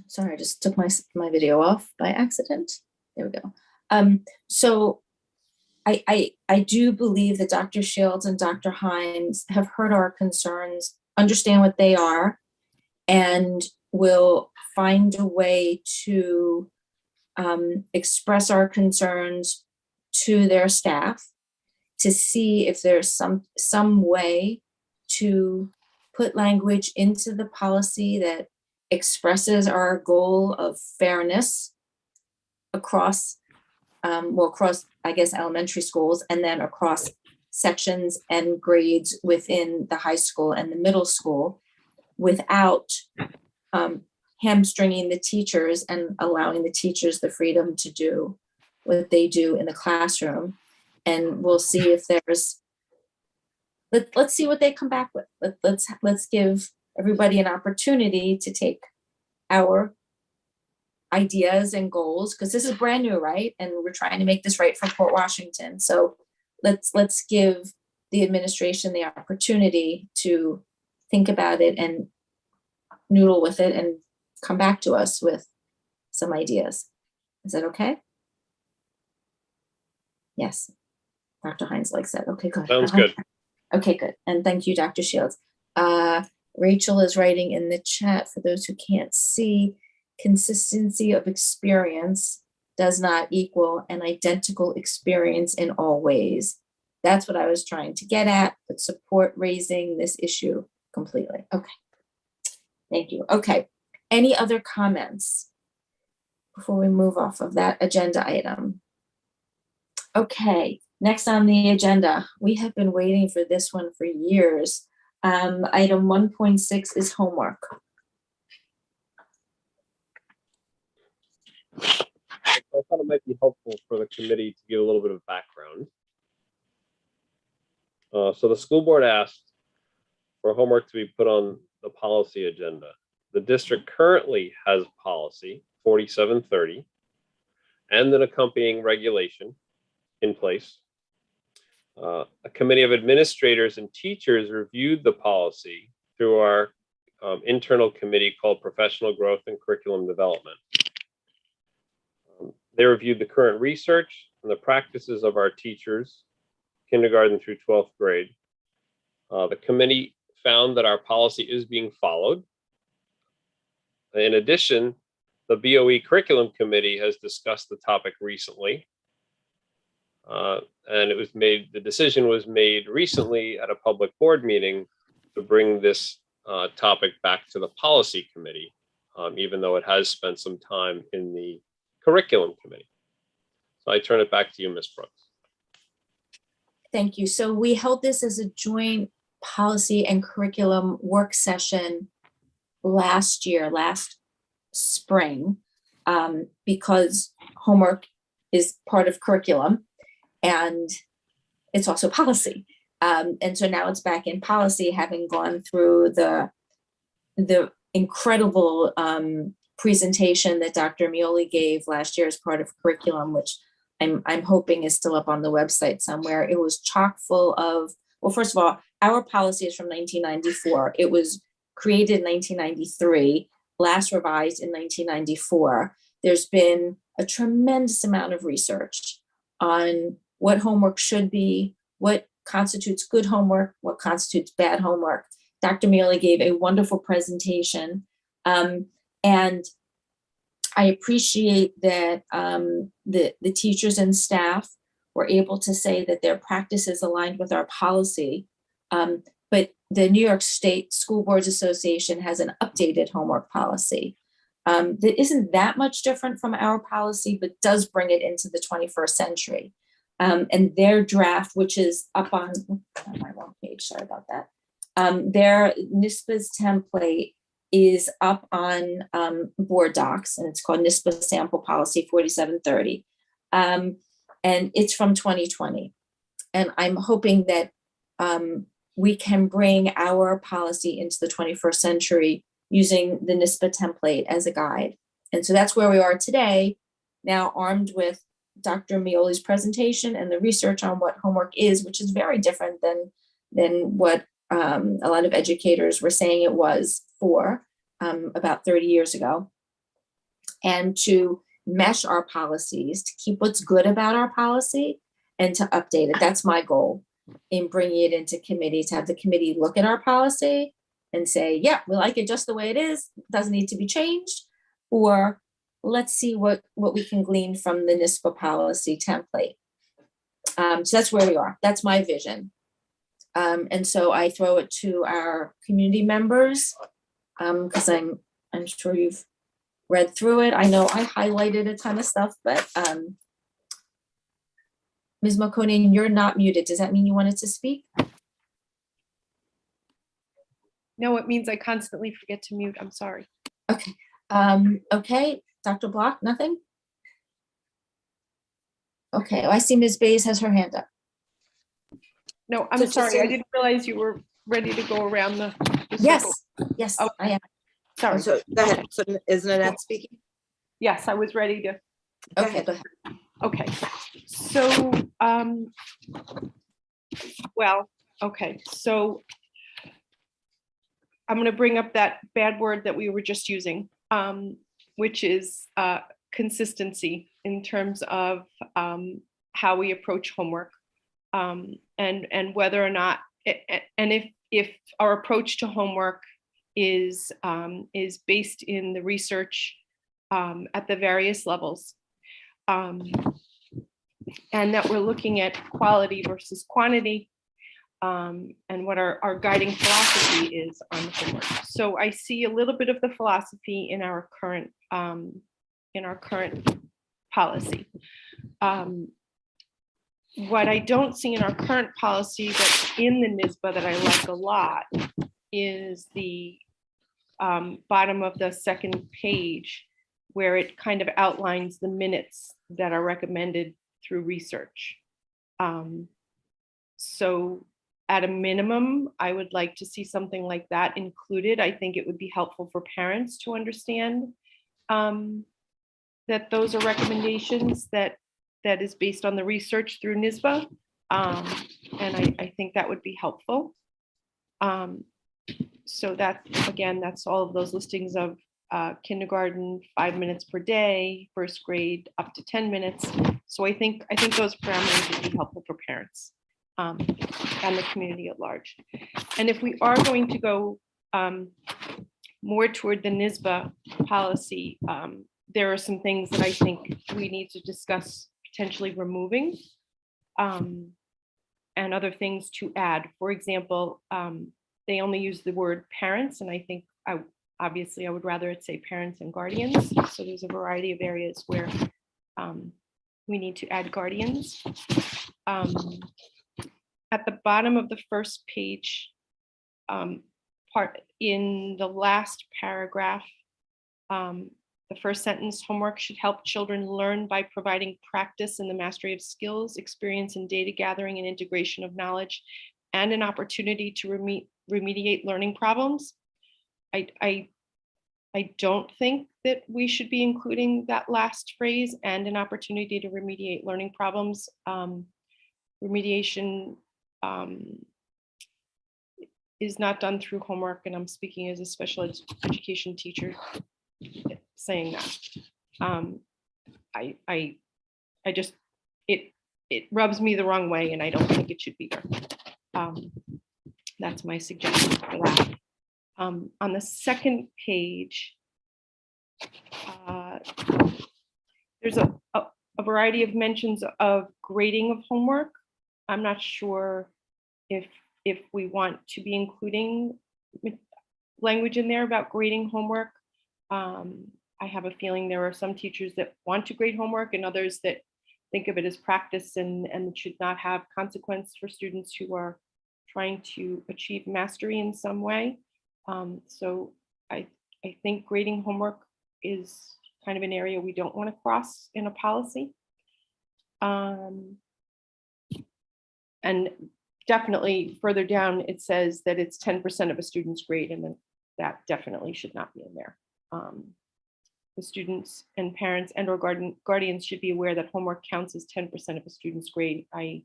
Sorry, I just took my video off by accident. There we go. So I do believe that Dr. Shields and Dr. Hines have heard our concerns, understand what they are, and will find a way to express our concerns to their staff to see if there's some way to put language into the policy that expresses our goal of fairness across, I guess, elementary schools, and then across sections and grades within the high school and the middle school, without hamstringing the teachers and allowing the teachers the freedom to do what they do in the classroom. And we'll see if there's, let's see what they come back with. Let's give everybody an opportunity to take our ideas and goals, because this is brand new, right? And we're trying to make this right for Port Washington. So let's give the administration the opportunity to think about it and noodle with it and come back to us with some ideas. Is that okay? Yes. Dr. Hines likes that. Okay, good. Sounds good. Okay, good. And thank you, Dr. Shields. Rachel is writing in the chat, for those who can't see, consistency of experience does not equal an identical experience in all ways. That's what I was trying to get at, but support raising this issue completely. Okay. Thank you. Okay. Any other comments before we move off of that agenda item? Okay. Next on the agenda, we have been waiting for this one for years. Item 1.6 is homework. I thought it might be helpful for the committee to give a little bit of background. So the school board asked for homework to be put on the policy agenda. The district currently has policy 4730 and an accompanying regulation in place. A committee of administrators and teachers reviewed the policy through our internal committee called Professional Growth and Curriculum Development. They reviewed the current research and the practices of our teachers, kindergarten through 12th grade. The committee found that our policy is being followed. In addition, the BOE Curriculum Committee has discussed the topic recently. And the decision was made recently at a public board meeting to bring this topic back to the policy committee, even though it has spent some time in the curriculum committee. So I turn it back to you, Ms. Brooks. Thank you. So we held this as a joint policy and curriculum work session last spring, because homework is part of curriculum. And it's also policy. And so now it's back in policy, having gone through the incredible presentation that Dr. Mioli gave last year as part of curriculum, which I'm hoping is still up on the website somewhere. It was chock full of, well, first of all, our policy is from 1994. It was created in 1993, last revised in 1994. There's been a tremendous amount of research on what homework should be, what constitutes good homework, what constitutes bad homework. Dr. Mioli gave a wonderful presentation. And I appreciate that the teachers and staff were able to say that their practices aligned with our policy. But the New York State School Boards Association has an updated homework policy that isn't that much different from our policy, but does bring it into the 21st century. And their draft, which is up on my wrong page, sorry about that. Their Nispa's template is up on board docs, and it's called Nispa Sample Policy 4730. And it's from 2020. And I'm hoping that we can bring our policy into the 21st century using the Nispa template as a guide. And so that's where we are today, now armed with Dr. Mioli's presentation and the research on what homework is, which is very different than what a lot of educators were saying it was for about 30 years ago. And to mesh our policies, to keep what's good about our policy and to update it. That's my goal in bringing it into committee, to have the committee look at our policy and say, yeah, we like it just the way it is, doesn't need to be changed, or let's see what we can glean from the Nispa policy template. So that's where we are. That's my vision. And so I throw it to our community members because I'm sure you've read through it. I know I highlighted a ton of stuff, but Ms. Makoni, you're not muted. Does that mean you wanted to speak? No, it means I constantly forget to mute. I'm sorry. Okay. Okay, Dr. Block, nothing? Okay, well, I see Ms. Bays has her hand up. No, I'm So just sorry. I say- didn't realize you were ready to go around the Yes, circle. yes, Oh. I am. Sorry. So go ahead. So isn't Annette speaking? Yes, I was ready to. Go Okay, ahead. go ahead. Okay, so, well, okay, so I'm gonna bring up that bad word that we were just using, which is consistency in terms of how we approach homework, and whether or not, and if our approach to homework is based in the research at the various levels. And that we're looking at quality versus quantity, and what our guiding philosophy is on homework. So I see a little bit of the philosophy in our current policy. What I don't see in our current policy that's in the NISBA that I like a lot is the bottom of the second page, where it kind of outlines the minutes that are recommended through research. So at a minimum, I would like to see something like that included. I think it would be helpful for parents to understand that those are recommendations that is based on the research through NISBA. And I think that would be helpful. So that, again, that's all of those listings of kindergarten, 5 minutes per day, first grade up to 10 minutes. So I think those parameters would be helpful for parents and the community at large. And if we are going to go more toward the NISBA policy, there are some things that I think we need to discuss potentially removing, and other things to add. For example, they only use the word parents, and I think obviously I would rather it say parents and guardians. So there's a variety of areas where we need to add guardians. At the bottom of the first page, part in the last paragraph, The first sentence, homework should help children learn by providing practice in the mastery of skills, experience in data gathering and integration of knowledge, and an opportunity to remediate learning problems. I don't think that we should be including that last phrase, and an opportunity to remediate learning problems. Remediation is not done through homework, and I'm speaking as a special education teacher saying that. I just, it rubs me the wrong way, and I don't think it should be there. That's my suggestion for that. On the second page, there's a variety of mentions of grading of homework. I'm not sure if we want to be including language in there about grading homework. I have a feeling there are some teachers that want to grade homework and others that think of it as practice and should not have consequence for students who are trying to achieve mastery in some way. So I think grading homework is kind of an area we don't want to cross in a policy. And definitely further down, it says that it's 10% of a student's grade, and then that definitely should not be in there. The students and parents and or guardians should be aware that homework counts as 10% of a student's grade. I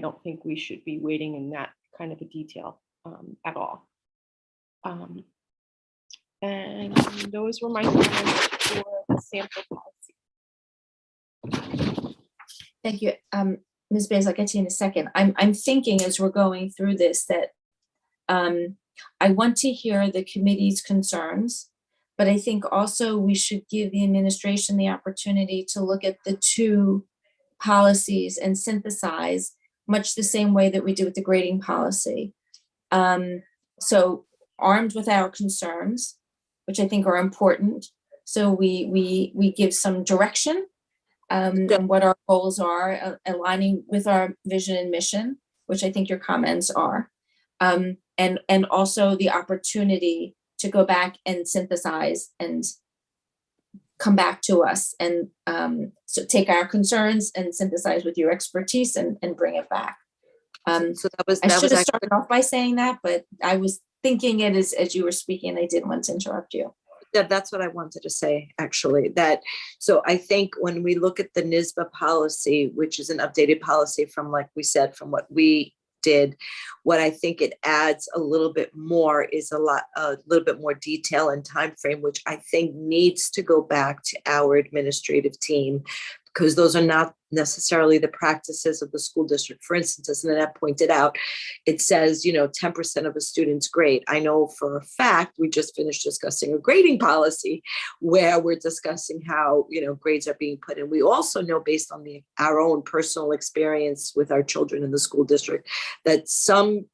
don't think we should be wading in that kind of a detail at all. And those were my comments for the sample policy. Thank you. Ms. Bays, I'll get to you in a second. I'm thinking as we're going through this that I want to hear the committee's concerns, but I think also we should give the administration the opportunity to look at the two policies and synthesize much the same way that we do with the grading policy. So armed with our concerns, which I think are important. So we give some direction and what our goals are, aligning with our vision and mission, which I think your comments are. And also the opportunity to go back and synthesize and come back to us and so take our concerns and synthesize with your expertise and bring it back. So I should have started off by saying that, but I was thinking it as you were speaking. I didn't want to interrupt you. Yeah, that's what I wanted to say, actually, so I think when we look at the Nispa policy, which is an updated policy from, like we said, from what we did, what I think it adds a little bit more is a little bit more detail and time frame, which I think needs to go back to our administrative team, because those are not necessarily the practices of the school district. For instance, as Nanette pointed out, it says, 10% of a student's grade. I know for a fact, we just finished discussing a grading policy where we're discussing how, grades are being put in. We also know, based on our own personal experience with our children in the school district, that some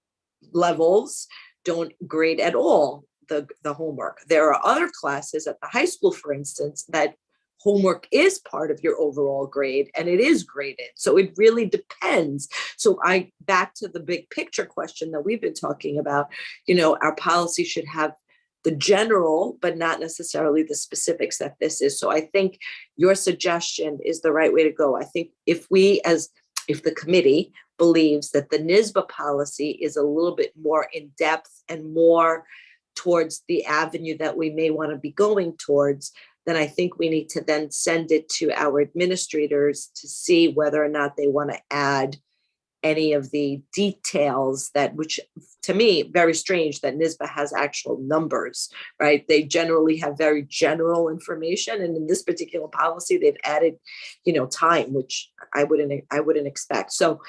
levels don't grade at all the homework. There are other classes at the high school, for instance, that homework is part of your overall grade and it is graded. So it really depends. So back to the big picture question that we've been talking about, our policy should have the general, but not necessarily the specifics that this is. So I think your suggestion is the right way to go. I think if the committee believes that the NISBA policy is a little bit more in depth and more towards the avenue that we may want to be going towards, then I think we need to then send it to our administrators to see whether or not they want to add any of the details which to me, very strange that NISBA has actual numbers, right? They generally have very general information. And in this particular policy, they've added, time, which I wouldn't expect. So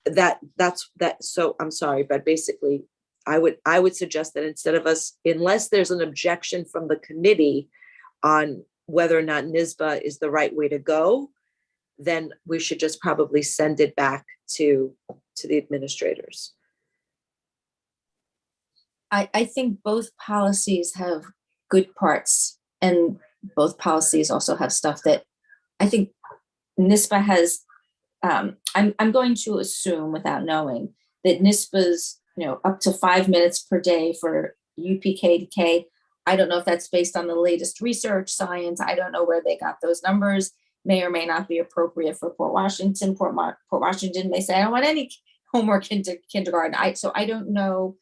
that's that. So I'm sorry, but basically I would suggest that instead of unless there's an objection from the committee on whether or not NISBA is the right way to go, then we should just probably send it back to the administrators. I think both policies have good parts, and both policies also have stuff that I think NISBA has. I'm going to assume, without knowing, that NISBA's up to 5 minutes per day for UPK to K. I don't know if that's based on the latest research, science. I don't know where they got those numbers. May or may not be appropriate for Port Washington. Port Washington may say, I don't want any homework into kindergarten. So I don't know.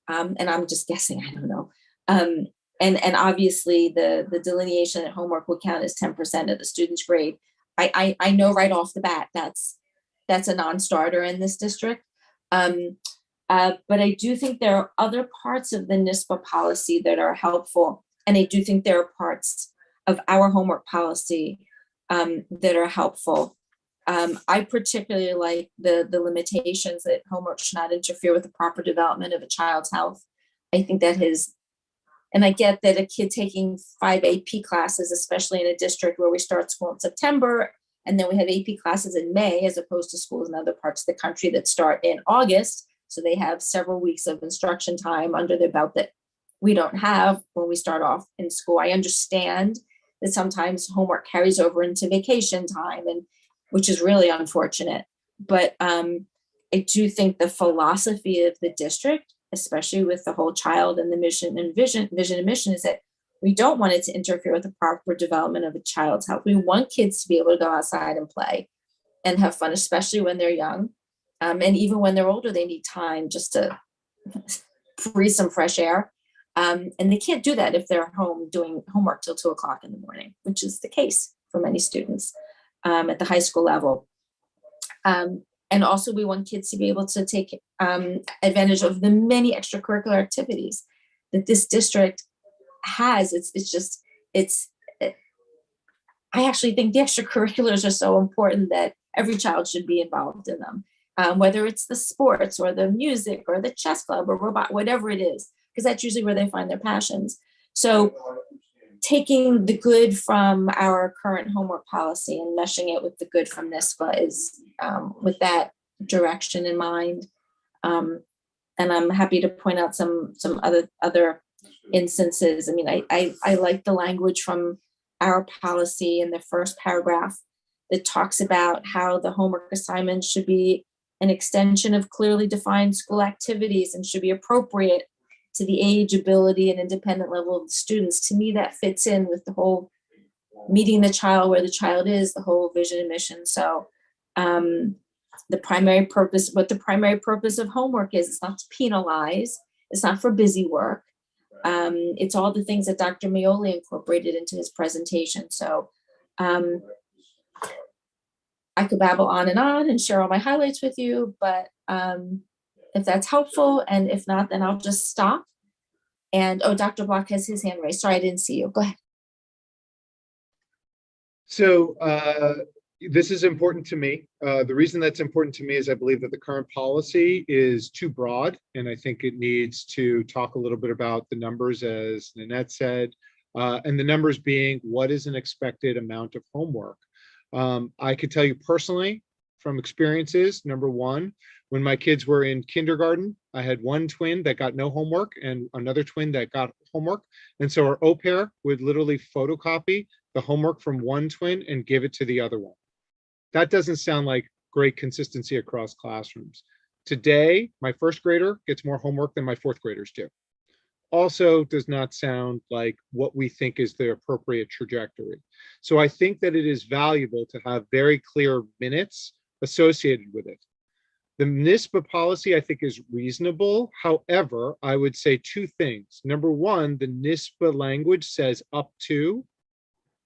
And I'm just guessing, I don't know. And obviously the delineation that homework would count as 10% of the student's grade. I know right off the bat, that's a non-starter in this district. But I do think there are other parts of the NISPA policy that are helpful. And I do think there are parts of our homework policy that are helpful. I particularly like the limitations that homework should not interfere with the proper development of a child's health. I think that and I get that a kid taking 5 AP classes, especially in a district where we start school in September, and then we have AP classes in May, as opposed to schools in other parts of the country that start in August. So they have several weeks of instruction time under their belt that we don't have when we start off in school. I understand that sometimes homework carries over into vacation time, and which is really unfortunate. But I do think the philosophy of the district, especially with the whole child and the vision and mission, is that we don't want it to interfere with the proper development of a child's health. We want kids to be able to go outside and play and have fun, especially when they're young. And even when they're older, they need time just to breathe some fresh air. And they can't do that if they're home doing homework till 2 o'clock in the morning, which is the case for many students at the high school level. And also we want kids to be able to take advantage of the many extracurricular activities that this district has. I actually think the extracurriculars are so important that every child should be involved in them, whether it's the sports or the music or the chess club or robot, whatever it is, because that's usually where they find their passions. So taking the good from our current homework policy and meshing it with the good from NISPA is with that direction in mind. And I'm happy to point out some other instances. I mean, I like the language from our policy in the first paragraph that talks about how the homework assignments should be an extension of clearly defined school activities and should be appropriate to the age, ability, and independent level of the students. To me, that fits in with the whole meeting the child where the child is, the whole vision and mission. So the primary purpose of homework is, it's not to penalize, it's not for busy work. It's all the things that Dr. Meoli incorporated into his presentation. So I could babble on and share all my highlights with you, but if that's helpful, and if not, then I'll just stop. And Dr. Block has his hand raised. Sorry, I didn't see you. Go ahead. So this is important to me. The reason that's important to me is I believe that the current policy is too broad, and I think it needs to talk a little bit about the numbers, as Nanette said, and the numbers being what is an expected amount of homework. I could tell you personally from experiences, number one, when my kids were in kindergarten, I had one twin that got no homework and another twin that got homework. And so our au pair would literally photocopy the homework from one twin and give it to the other one. That doesn't sound like great consistency across classrooms. Today, my first grader gets more homework than my fourth graders do. Also does not sound like what we think is the appropriate trajectory. So I think that it is valuable to have very clear minutes associated with it. The NISPA policy, I think, is reasonable. However, I would say two things. Number one, the NISPA language says up to.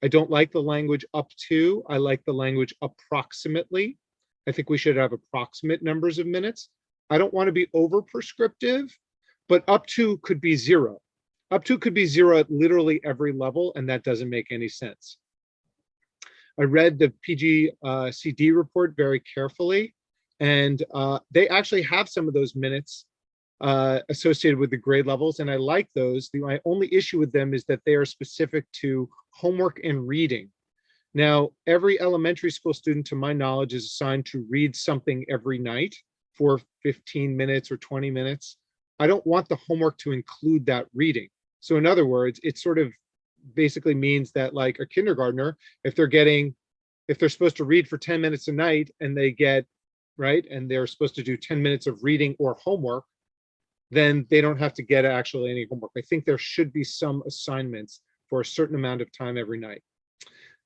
I don't like the language up to. I like the language approximately. I think we should have approximate numbers of minutes. I don't want to be over prescriptive, but up to could be 0. Up to could be 0 at literally every level, and that doesn't make any sense. I read the PGCD report very carefully, and they actually have some of those minutes associated with the grade levels, and I like those. My only issue with them is that they are specific to homework and reading. Now, every elementary school student, to my knowledge, is assigned to read something every night for 15 minutes or 20 minutes. I don't want the homework to include that reading. So in other words, it sort of basically means that, like a kindergartner, if they're supposed to read for 10 minutes a night and they get, right, and they're supposed to do 10 minutes of reading or homework, then they don't have to get actually any homework. I think there should be some assignments for a certain amount of time every night.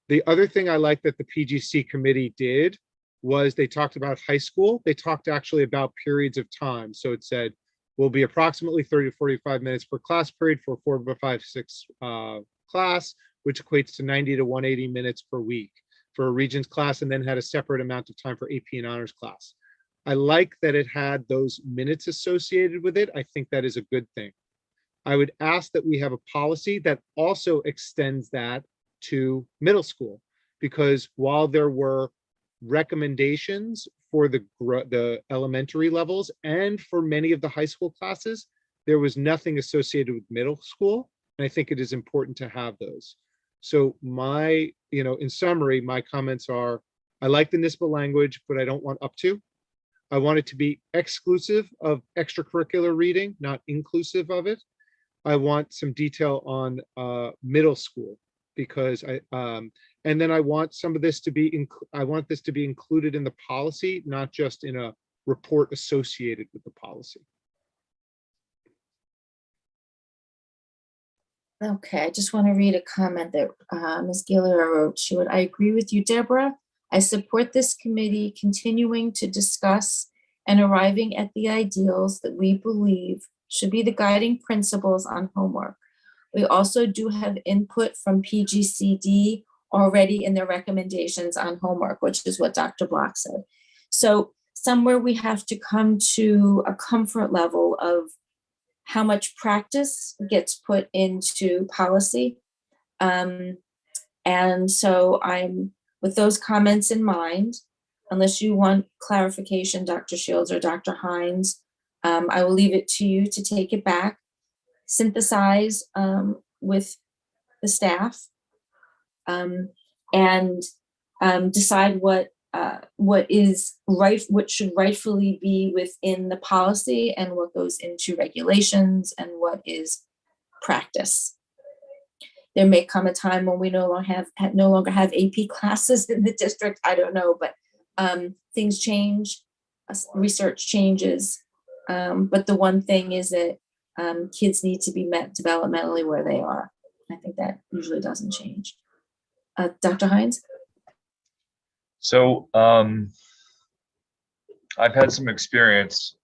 The other thing I like that the PGC committee did was they talked about high school. They talked actually about periods of time. So it said, will be approximately 30 to 45 minutes per class period for 4, 5, 6 class, which equates to 90 to 180 minutes per week for a Regents class, and then had a separate amount of time for AP and honors class. I like that it had those minutes associated with it. I think that is a good thing. I would ask that we have a policy that also extends that to middle school, because while there were recommendations for the elementary levels and for many of the high school classes, there was nothing associated with middle school. And I think it is important to have those. So my, in summary, my comments are, I like the Nispa language, but I don't want up to. I want it to be exclusive of extracurricular reading, not inclusive of it. I want some detail on middle school, because and then I want some of this to be, I want this to be included in the policy, not just in a report associated with the policy. Okay, I just want to read a comment that Ms. Gillier wrote. She would, I agree with you, Deborah. I support this committee continuing to discuss and arriving at the ideals that we believe should be the guiding principles on homework. We also do have input from PGCD already in their recommendations on homework, which is what Dr. Block said. So somewhere we have to come to a comfort level of how much practice gets put into policy. And so I'm, with those comments in mind, unless you want clarification, Dr. Shields or Dr. Hines, I will leave it to you to take it back, synthesize with the staff, and decide what is right, what should rightfully be within the policy, and what goes into regulations, and what is practice. There may come a time when we no longer have AP classes in the district. I don't know, but things change, research changes. But the one thing is that kids need to be met developmentally where they are. I think that usually doesn't change. Dr. Hines? So I've had some experience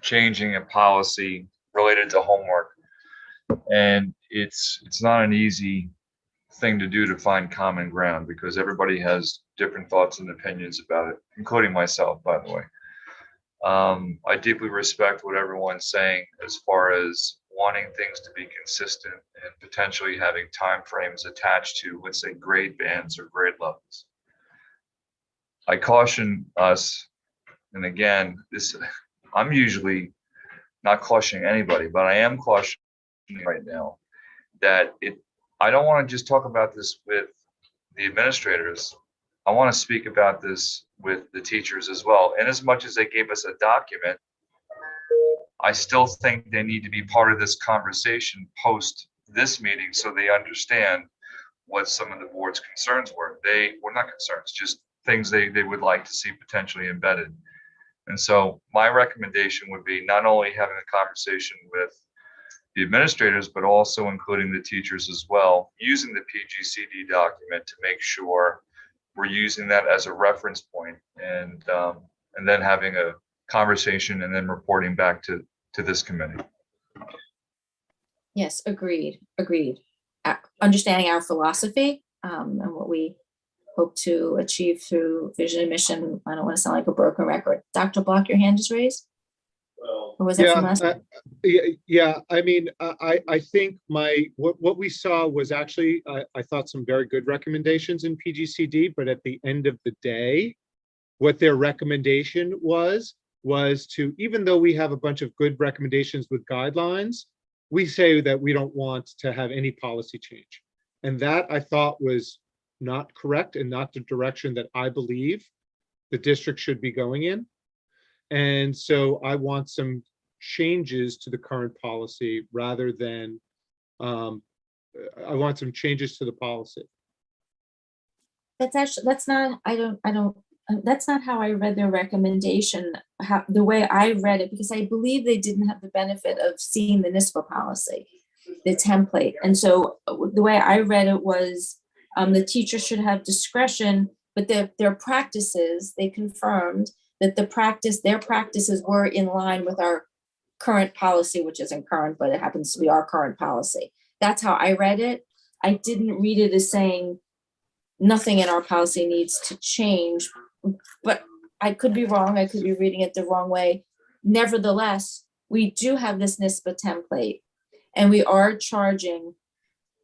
changing a policy related to homework, and it's not an easy thing to do to find common ground, because everybody has different thoughts and opinions about it, including myself, by the way. I deeply respect what everyone's saying as far as wanting things to be consistent and potentially having timeframes attached to, let's say, grade bands or grade levels. I caution us, and again, I'm usually not cautioning anybody, but I am cautioning right now that I don't want to just talk about this with the administrators. I want to speak about this with the teachers as well. And as much as they gave us a document, I still think they need to be part of this conversation post this meeting, so they understand what some of the board's concerns were. They were not concerns, just things they would like to see potentially embedded. And so my recommendation would be not only having a conversation with the administrators, but also including the teachers as well, using the PGCD document to make sure we're using that as a reference point, and then having a conversation and then reporting back to this committee. Yes, agreed. Understanding our philosophy and what we hope to achieve through vision and mission. I don't want to sound like a broken record. Dr. Block, your hand is raised? Or was that from us? Yeah. I mean, I think what we saw was actually, I thought, some very good recommendations in PGCD, but at the end of the day, what their recommendation was to, even though we have a bunch of good recommendations with guidelines, we say that we don't want to have any policy change. And that, I thought, was not correct and not the direction that I believe the district should be going in. And so I want some changes to the current policy rather than, I want some changes to the policy. That's not how I read their recommendation. the way I read it, because I believe they didn't have the benefit of seeing the Nispa policy, the template. And so the way I read it was the teacher should have discretion, but their practices, they confirmed that their practices were in line with our current policy, which isn't current, but it happens to be our current policy. That's how I read it. I didn't read it as saying nothing in our policy needs to change, but I could be wrong. I could be reading it the wrong way. Nevertheless, we do have this Nispa template, and we are charging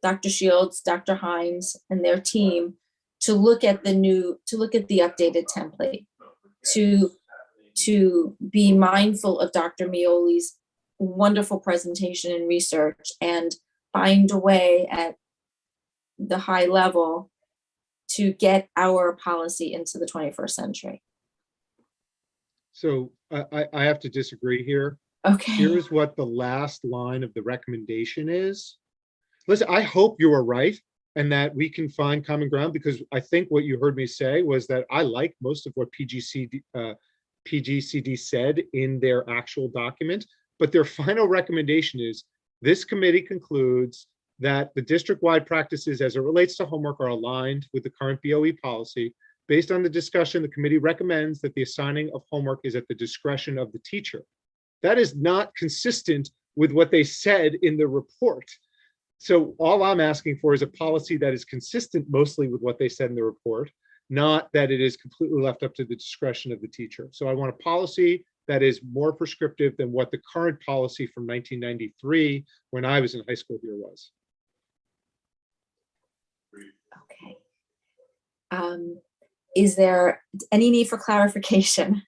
Dr. Shields, Dr. Hines, and their team to look at the updated template, to be mindful of Dr. Mioli's wonderful presentation and research, and find a way at the high level to get our policy into the 21st century. So I have to disagree here. Okay. Here's what the last line of the recommendation is. Listen, I hope you are right and that we can find common ground, because I think what you heard me say was that I like most of what PGCD said in their actual document, but their final recommendation is, this committee concludes that the district-wide practices as it relates to homework are aligned with the current BOE policy. Based on the discussion, the committee recommends that the assigning of homework is at the discretion of the teacher. That is not consistent with what they said in the report. So all I'm asking for is a policy that is consistent mostly with what they said in the report, not that it is completely left up to the discretion of the teacher. So I want a policy that is more prescriptive than what the current policy from 1993, when I was in high school here, was. Okay. Is there any need for clarification?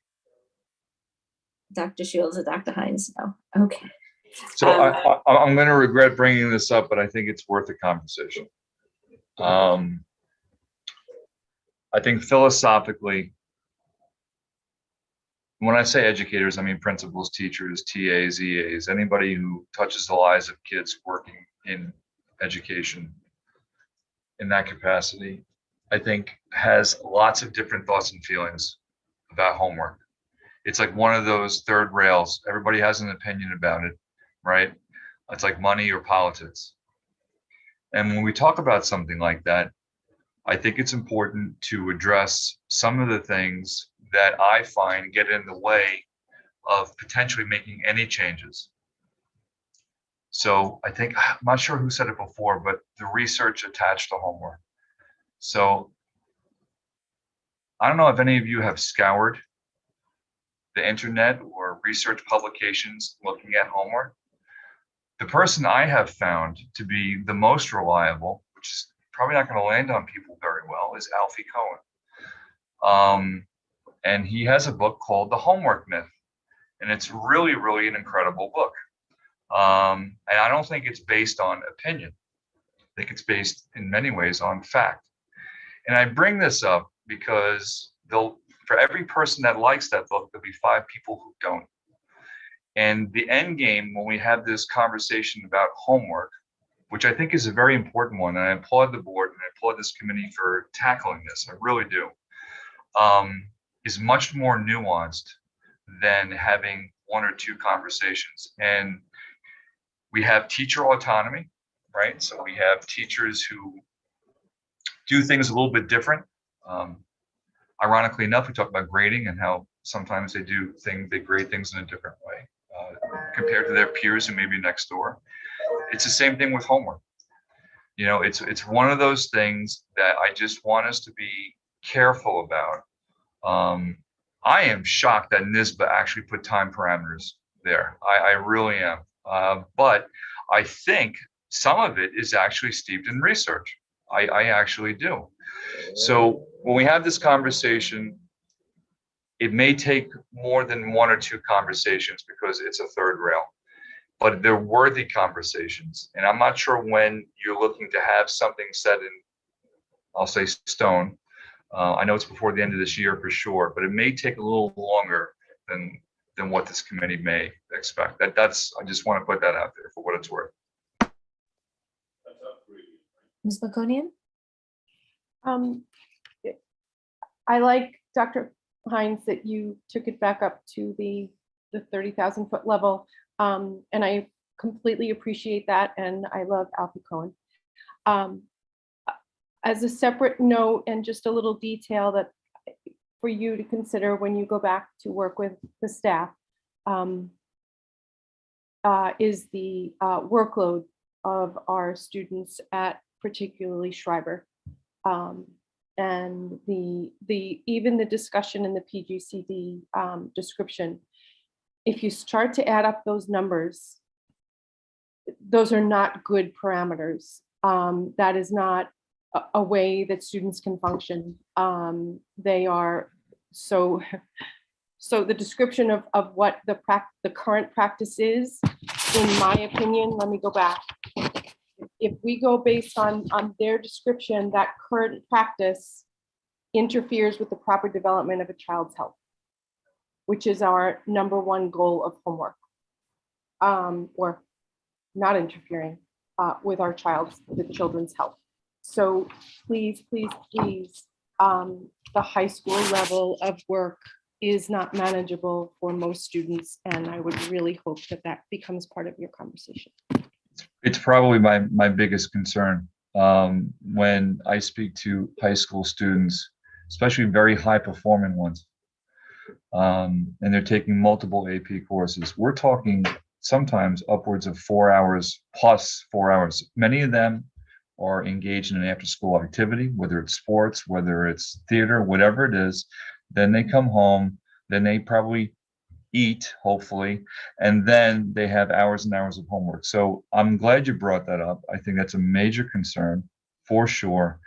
Dr. Shields or Dr. Hines? No. Okay. So I'm going to regret bringing this up, but I think it's worth a conversation. I think philosophically, when I say educators, I mean principals, teachers, TAs, EAs, anybody who touches the lives of kids working in education in that capacity, I think has lots of different thoughts and feelings about homework. It's like one of those third rails. Everybody has an opinion about it, right? It's like money or politics. And when we talk about something like that, I think it's important to address some of the things that I find get in the way of potentially making any changes. So I think, I'm not sure who said it before, but the research attached to homework. So I don't know if any of you have scoured the internet or research publications looking at homework. The person I have found to be the most reliable, which is probably not going to land on people very well, is Alfie Cohen. And he has a book called The Homework Myth. And it's really, really an incredible book. And I don't think it's based on opinion. I think it's based in many ways on fact. And I bring this up because for every person that likes that book, there'll be 5 people who don't. And the end game, when we have this conversation about homework, which I think is a very important one, and I applaud the board and I applaud this committee for tackling this, I really do, is much more nuanced than having 1 or 2 conversations. And we have teacher autonomy, right? So we have teachers who do things a little bit different. Ironically enough, we talk about grading and how sometimes they grade things in a different way compared to their peers who may be next door. It's the same thing with homework. You know, it's one of those things that I just want us to be careful about. I am shocked that Nisba actually put time parameters there. I really am. But I think some of it is actually steeped in research. I actually do. So when we have this conversation, it may take more than 1 or 2 conversations because it's a third rail, but they're worthy conversations. And I'm not sure when you're looking to have something set in, I'll say stone. I know it's before the end of this year for sure, but it may take a little longer than what this committee may expect. I just want to put that out there for what it's worth. Ms. Baconian? I like Dr. Hines, that you took it back up to the 30,000 foot level. And I completely appreciate that. And I love Alfie Cohen. As a separate note and just a little detail that for you to consider when you go back to work with the staff is the workload of our students at particularly Schreiber. And even the discussion in the PGCD description, if you start to add up those numbers, those are not good parameters. That is not a way that students can function. They are so the description of what the current practice is, in my opinion, let me go back. If we go based on their description, that current practice interferes with the proper development of a child's health, which is our #1 goal of homework, or not interfering with our children's health. So please, please, please, the high school level of work is not manageable for most students, and I would really hope that that becomes part of your conversation. It's probably my biggest concern when I speak to high school students, especially very high performing ones, and they're taking multiple AP courses. We're talking sometimes upwards of 4 hours plus 4 hours. Many of them are engaged in an after school activity, whether it's sports, whether it's theater, whatever it is. Then they come home, then they probably eat, hopefully, and then they have hours and hours of homework. So I'm glad you brought that up. I think that's a major concern for sure.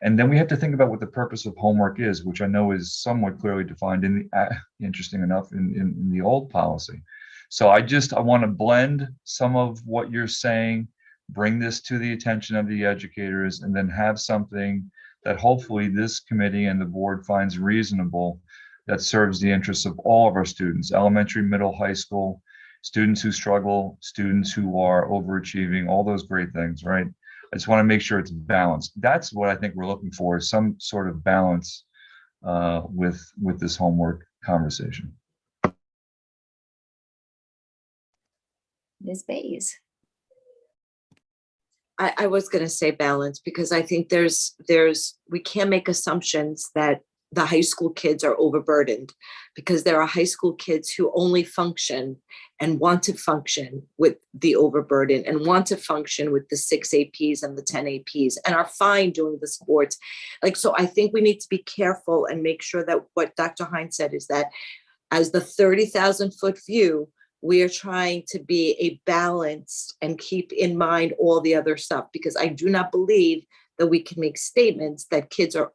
And then we have to think about what the purpose of homework is, which I know is somewhat clearly defined in the, interesting enough, in the old policy. So I want to blend some of what you're saying, bring this to the attention of the educators, and then have something that hopefully this committee and the board finds reasonable, that serves the interests of all of our students, elementary, middle, high school, students who struggle, students who are overachieving, all those great things, right? I just want to make sure it's balanced. That's what I think we're looking for, is some sort of balance with this homework conversation. Ms. Bays. I was going to say balance, because I think we can't make assumptions that the high school kids are overburdened, because there are high school kids who only function and want to function with the overburden and want to function with the 6 APs and the 10 APs and are fine doing the sports. So I think we need to be careful and make sure that what Dr. Hines said is that as the 30,000 foot view, we are trying to be a balanced and keep in mind all the other stuff, because I do not believe that we can make statements that kids are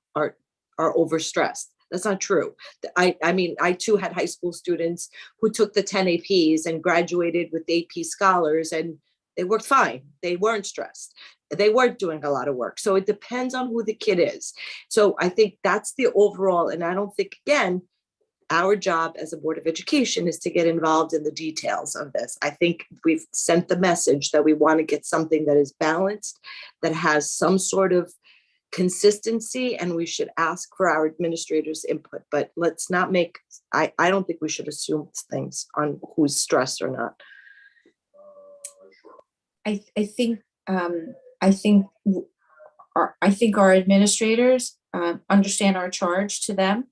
overstressed. That's not true. I mean, I too had high school students who took the 10 APs and graduated with AP scholars, and they worked fine. They weren't stressed. They weren't doing a lot of work. So it depends on who the kid is. So I think that's the overall, and I don't think, again, our job as a Board of Education is to get involved in the details of this. I think we've sent the message that we want to get something that is balanced, that has some sort of consistency, and we should ask for our administrators' input. But let's not make, I don't think we should assume things on who's stressed or not. I think our administrators understand our charge to them.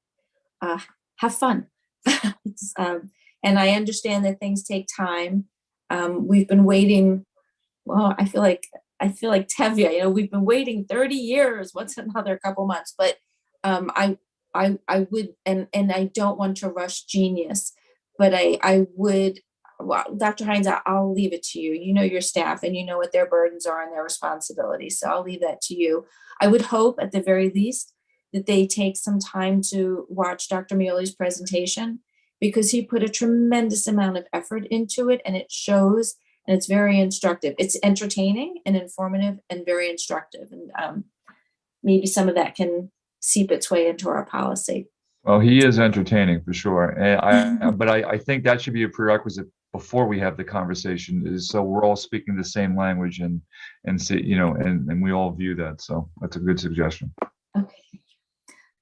Have fun. And I understand that things take time. We've been waiting. Well, I feel like Tevye, we've been waiting 30 years. What's another couple months? But I would, and I don't want to rush genius, but I would, well, Dr. Hines, I'll leave it to you. You know your staff and you know what their burdens are and their responsibilities. So I'll leave that to you. I would hope at the very least that they take some time to watch Dr. Mioli's presentation, because he put a tremendous amount of effort into it, and it shows, and it's very instructive. It's entertaining and informative and very instructive. And maybe some of that can seep its way into our policy. Well, he is entertaining for sure. And but I think that should be a prerequisite before we have the conversation, is so we're all speaking the same language and see, and we all view that. So that's a good suggestion. Okay.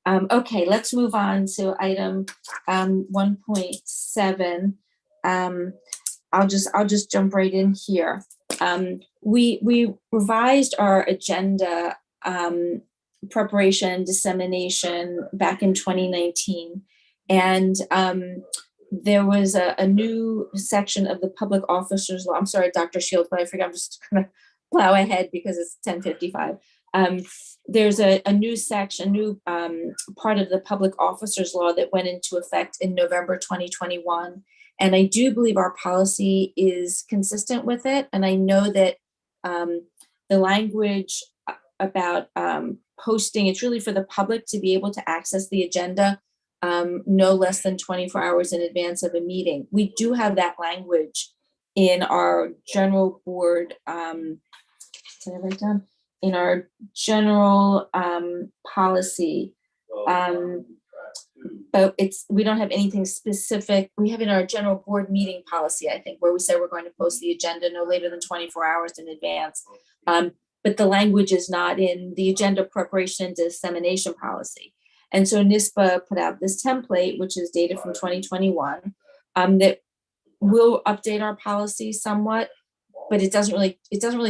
Okay, let's move on to item 1.7. I'll just jump right in here. We revised our agenda preparation and dissemination back in 2019, and there was a new section of the public officers law. I'm sorry, Dr. Shields, but I figure I'm just gonna plow ahead because it's 10:55. There's a new section, new part of the public officers law that went into effect in November 2021. And I do believe our policy is consistent with it. And I know that the language about posting, it's really for the public to be able to access the agenda no less than 24 hours in advance of a meeting. We do have that language in our general board, did I write down? In our general policy, but we don't have anything specific. We have in our general board meeting policy, I think, where we say we're going to post the agenda no later than 24 hours in advance. But the language is not in the agenda preparation and dissemination policy. And so NISPA put out this template, which is dated from 2021, that will update our policy somewhat, but it doesn't really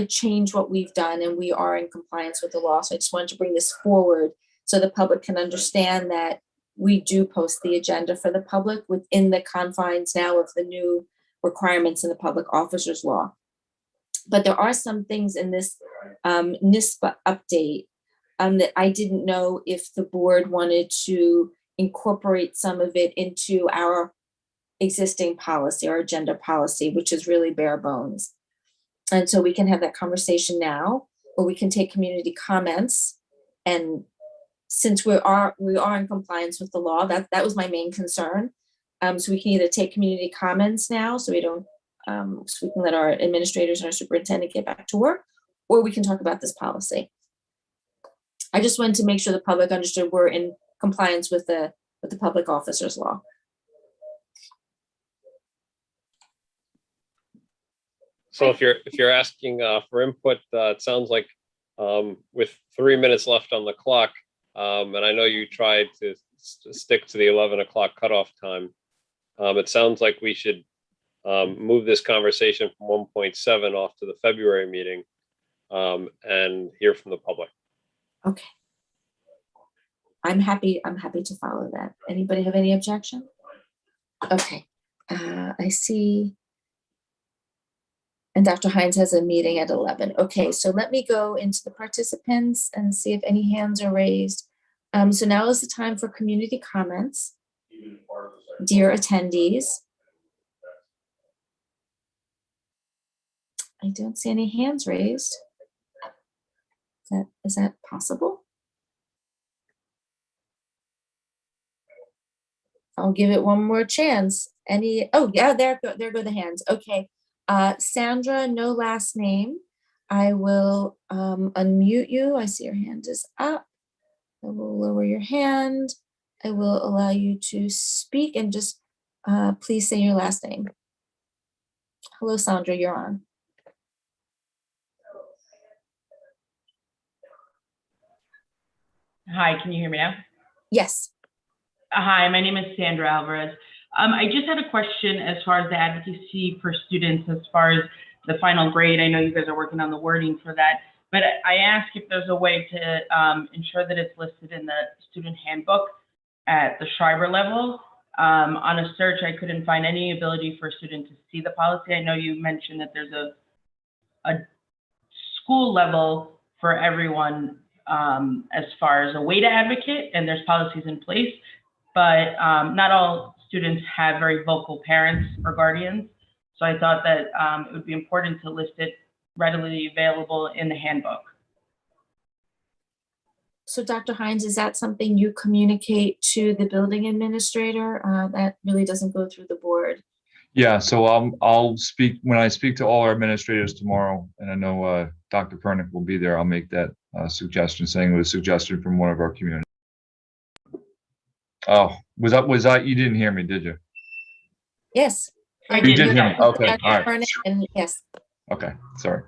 change what we've done, and we are in compliance with the law. So I just wanted to bring this forward so the public can understand that we do post the agenda for the public within the confines now of the new requirements in the public officers law. But there are some things in this NISPA update that I didn't know if the board wanted to incorporate some of it into our existing policy, our agenda policy, which is really bare bones. And so we can have that conversation now, or we can take community comments. And since we are in compliance with the law, that was my main concern. So we can either take community comments now, so we don't, so we can let our administrators and our superintendent get back to work, or we can talk about this policy. I just wanted to make sure the public understood we're in compliance with the public officers law. So if you're asking for input, it sounds like with 3 minutes left on the clock, and I know you tried to stick to the 11 o'clock cutoff time, it sounds like we should move this conversation from 1.7 off to the February meeting and hear from the public. Okay. I'm happy to follow that. Anybody have any objection? Okay. I see. And Dr. Hines has a meeting at 11. Okay, so let me go into the participants and see if any hands are raised. So now is the time for community comments. Dear attendees. I don't see any hands raised. Is that possible? I'll give it one more chance. Oh yeah, there go the hands. Okay. Sandra, no last name. I will unmute you. I see your hand is up. I will lower your hand. I will allow you to speak, and just please say your last name. Hello, Sandra, you're on. Hi, can you hear me now? Yes. Hi, my name is Sandra Alvarez. I just had a question as far as the advocacy for students, as far as the final grade. I know you guys are working on the wording for that, but I asked if there's a way to ensure that it's listed in the student handbook at the Schreiber level. On a search, I couldn't find any ability for a student to see the policy. I know you mentioned that there's a school level for everyone as far as a way to advocate, and there's policies in place, but not all students have very vocal parents or guardians. So I thought that it would be important to list it readily available in the handbook. So Dr. Hines, is that something you communicate to the building administrator? That really doesn't go through the board. Yeah, so I'll speak when I speak to all our administrators tomorrow, and I know Dr. Pernick will be there. I'll make that suggestion, saying it was a suggestion from one of our community. Oh, was that you didn't hear me, did you? Yes. I You did hear me. Okay, Dr. all right. Pernick, and yes. Okay, sorry.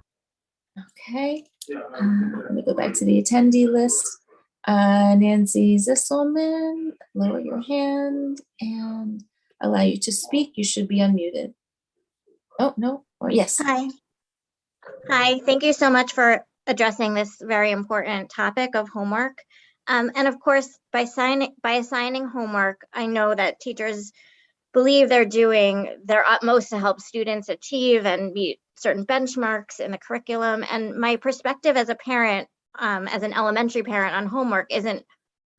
Okay. Let me go back to the attendee list. Nancy Zisselman, lower your hand and allow you to speak. You should be unmuted. Oh, no, or yes. Hi. Hi, thank you so much for addressing this very important topic of homework. And of course, by assigning homework, I know that teachers believe they're doing their utmost to help students achieve and meet certain benchmarks in the curriculum. And my perspective as a parent, as an elementary parent on homework isn't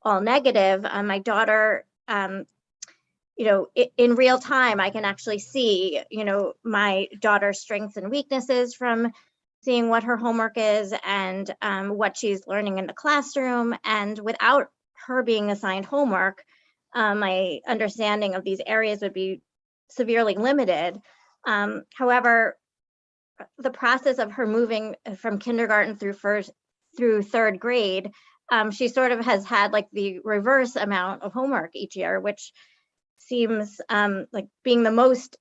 all negative. My daughter, you know, in real time, I can actually see, you know, my daughter's strengths and weaknesses from seeing what her homework is and what she's learning in the classroom. And without her being assigned homework, my understanding of these areas would be severely limited. However, the process of her moving from kindergarten through third grade, she sort of has had like the reverse amount of homework each year, which seems like being the most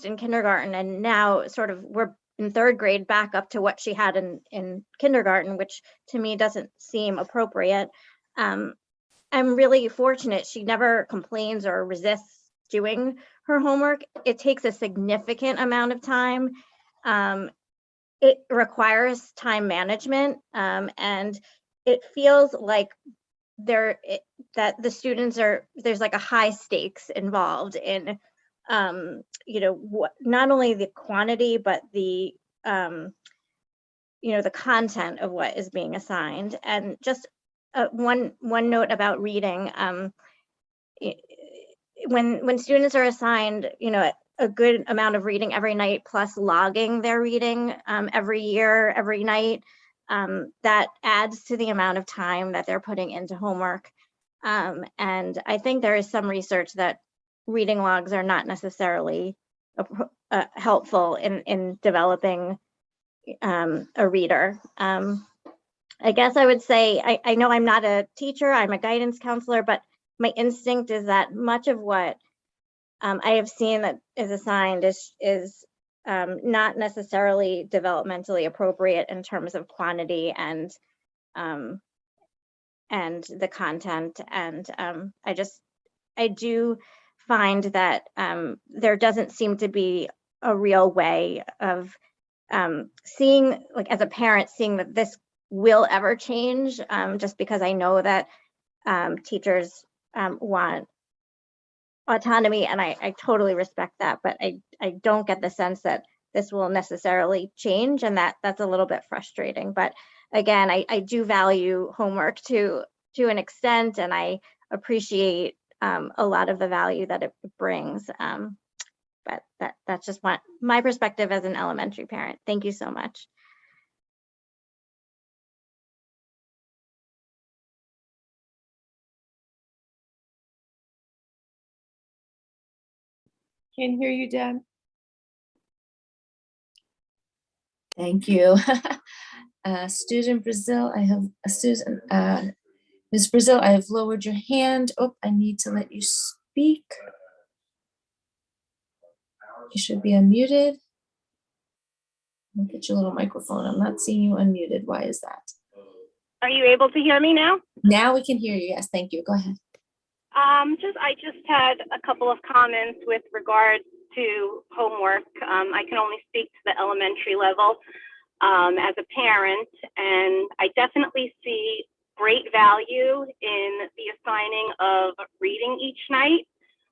in kindergarten, and now sort of we're in third grade back up to what she had in kindergarten, which to me doesn't seem appropriate. I'm really fortunate she never complains or resists doing her homework. It takes a significant amount of time. It requires time management, and it feels like that the students there's like a high stakes involved in you know, not only the quantity but the you know, the content of what is being assigned. And just one note about reading, when students are assigned, you know, a good amount of reading every night plus logging their reading every year, every night, that adds to the amount of time that they're putting into homework. And I think there is some research that reading logs are not necessarily helpful in developing a reader. I guess I would say, I know I'm not a teacher, I'm a guidance counselor, but my instinct is that much of what I have seen that is assigned is not necessarily developmentally appropriate in terms of quantity and the content. And I do find that there doesn't seem to be a real way of seeing, like as a parent, seeing that this will ever change, just because I know that teachers want autonomy, and I totally respect that, but I don't get the sense that this will necessarily change, and that's a little bit frustrating. But again, I do value homework to an extent, and I appreciate a lot of the value that it brings. But that's just my perspective as an elementary parent. Thank you so much. Can't hear you, Deb. Thank you. Student Brazil, I have Susan, Ms. Brazil, I have lowered your hand. Oh, I need to let you speak. You should be unmuted. Look at your little microphone. I'm not seeing you unmuted. Why is that? Are you able to hear me now? Now we can hear you. Yes, thank you. Go ahead. I just had a couple of comments with regard to homework. I can only speak to the elementary level as a parent, and I definitely see great value in the assigning of reading each night.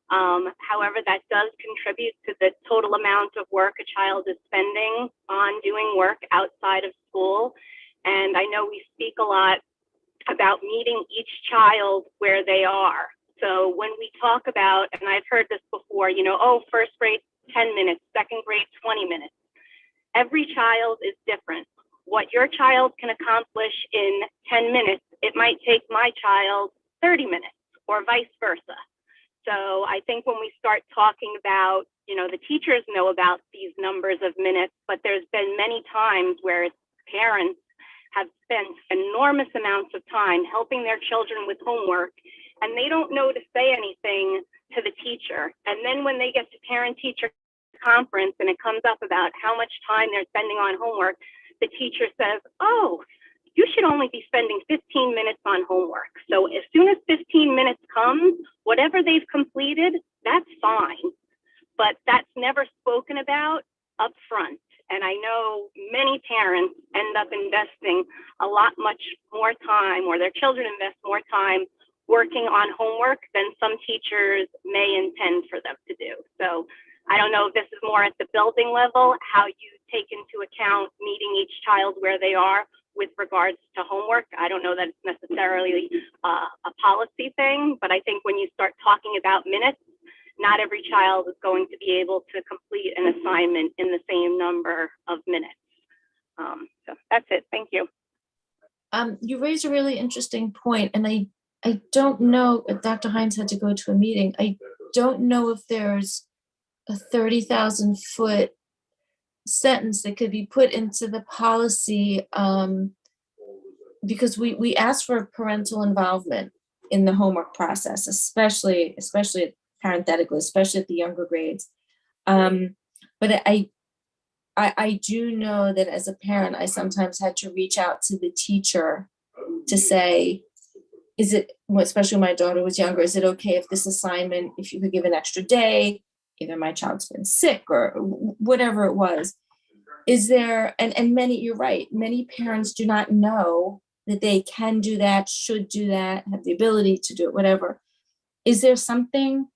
However, that does contribute to the total amount of work a child is spending on doing work outside of school. And I know we speak a lot about meeting each child where they are. So when we talk about, and I've heard this before, you know, oh, first grade, 10 minutes, second grade, 20 minutes. Every child is different. What your child can accomplish in 10 minutes, it might take my child 30 minutes or vice versa. So I think when we start talking about, you know, the teachers know about these numbers of minutes, but there's been many times where parents have spent enormous amounts of time helping their children with homework, and they don't know to say anything to the teacher. And then when they get to parent-teacher conference and it comes up about how much time they're spending on homework, the teacher says, oh, you should only be spending 15 minutes on homework. So as soon as 15 minutes comes, whatever they've completed, that's fine. But that's never spoken about up front. And I know many parents end up investing a lot much more time, or their children invest more time working on homework than some teachers may intend for them to do. So I don't know if this is more at the building level, how you take into account meeting each child where they are with regards to homework. I don't know that it's necessarily a policy thing, but I think when you start talking about minutes, not every child is going to be able to complete an assignment in the same number of minutes. So that's it. Thank you. You raise a really interesting point, and I don't know if Dr. Hines had to go to a meeting. I don't know if there's a 30,000-foot sentence that could be put into the policy, because we ask for parental involvement in the homework process, especially parenthetically, especially at the younger grades. But I do know that as a parent, I sometimes had to reach out to the teacher to say, is it, especially when my daughter was younger, is it okay if this assignment, if you could give an extra day, either my child's been sick or whatever it was. Is there, and many, you're right, many parents do not know that they can do that, should do that, have the ability to do it, whatever. Is there something,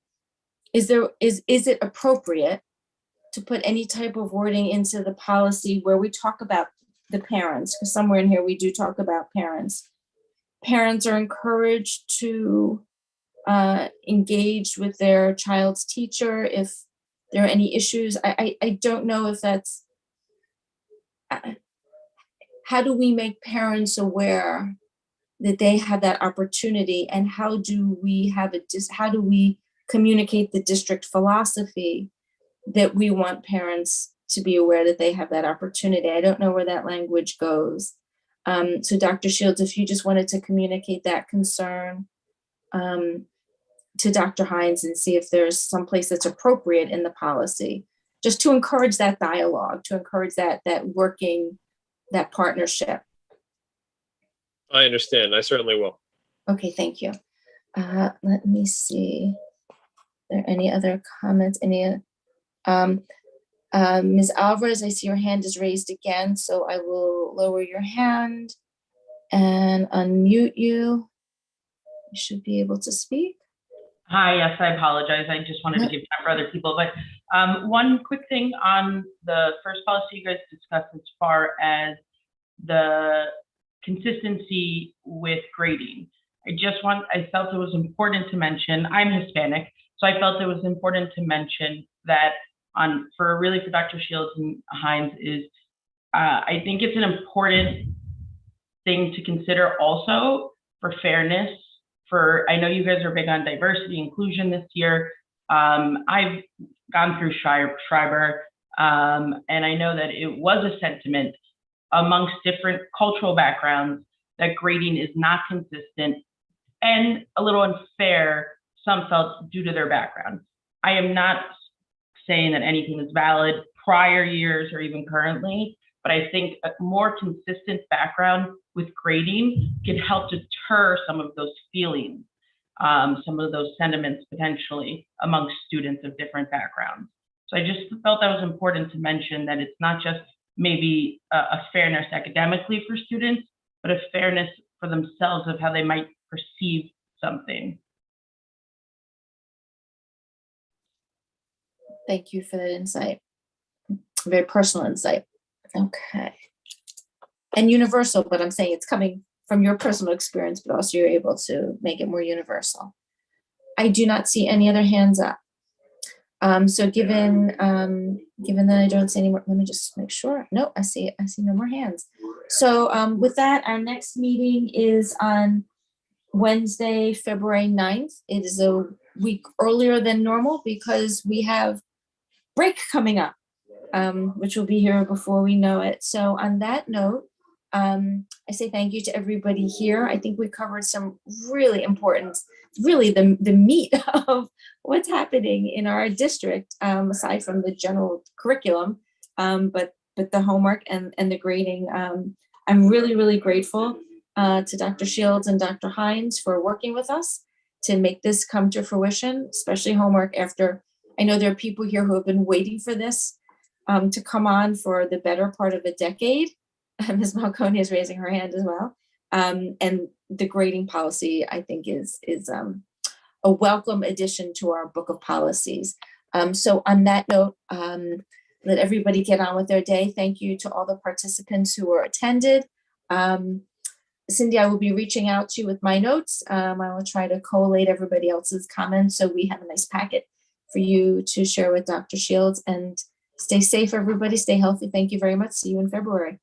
is it appropriate to put any type of wording into the policy where we talk about the parents? Because somewhere in here we do talk about parents. Parents are encouraged to engage with their child's teacher if there are any issues. I don't know if that's, how do we make parents aware that they have that opportunity, and how do we communicate the district philosophy that we want parents to be aware that they have that opportunity? I don't know where that language goes. So Dr. Shields, if you just wanted to communicate that concern to Dr. Hines and see if there's some place that's appropriate in the policy, just to encourage that dialogue, to encourage that working, that partnership. I understand. I certainly will. Okay, thank you. Let me see. Are there any other comments? Ms. Alvarez, I see your hand is raised again, so I will lower your hand and unmute you. You should be able to speak. Hi, yes, I apologize. I just wanted to give time for other people, but one quick thing on the first policy you guys discussed as far as the consistency with grading. I felt it was important to mention, I'm Hispanic, so I felt it was important to mention that for Dr. Shields and Hines is, I think it's an important thing to consider also for fairness. I know you guys are big on diversity, inclusion this year. I've gone through Schreiber, and I know that it was a sentiment amongst different cultural backgrounds that grading is not consistent and a little unfair, some felt, due to their background. I am not saying that anything is valid prior years or even currently, but I think a more consistent background with grading can help deter some of those feelings, some of those sentiments potentially amongst students of different backgrounds. So I just felt that was important to mention, that it's not just maybe a fairness academically for students, but a fairness for themselves of how they might perceive something. Thank you for that insight. Very personal insight. Okay. And universal, but I'm saying it's coming from your personal experience, but also you're able to make it more universal. I do not see any other hands up. So given that I don't see any more, let me just make sure. No, I see no more hands. So with that, our next meeting is on Wednesday, February 9th. It is a week earlier than normal because we have break coming up, which will be here before we know it. So on that note, I say thank you to everybody here. I think we covered some really important, really the meat of what's happening in our district, aside from the general curriculum, but the homework and the grading I'm really, really grateful to Dr. Shields and Dr. Hines for working with us to make this come to fruition, especially homework after, I know there are people here who have been waiting for this to come on for the better part of a decade. Ms. Malconi is raising her hand as well. And the grading policy, I think, is a welcome addition to our book of policies. So on that note, let everybody get on with their day. Thank you to all the participants who were attended. Cindy, I will be reaching out to you with my notes. I will try to collate everybody else's comments so we have a nice packet for you to share with Dr. Shields. And stay safe, everybody. Stay healthy. Thank you very much. See you in February.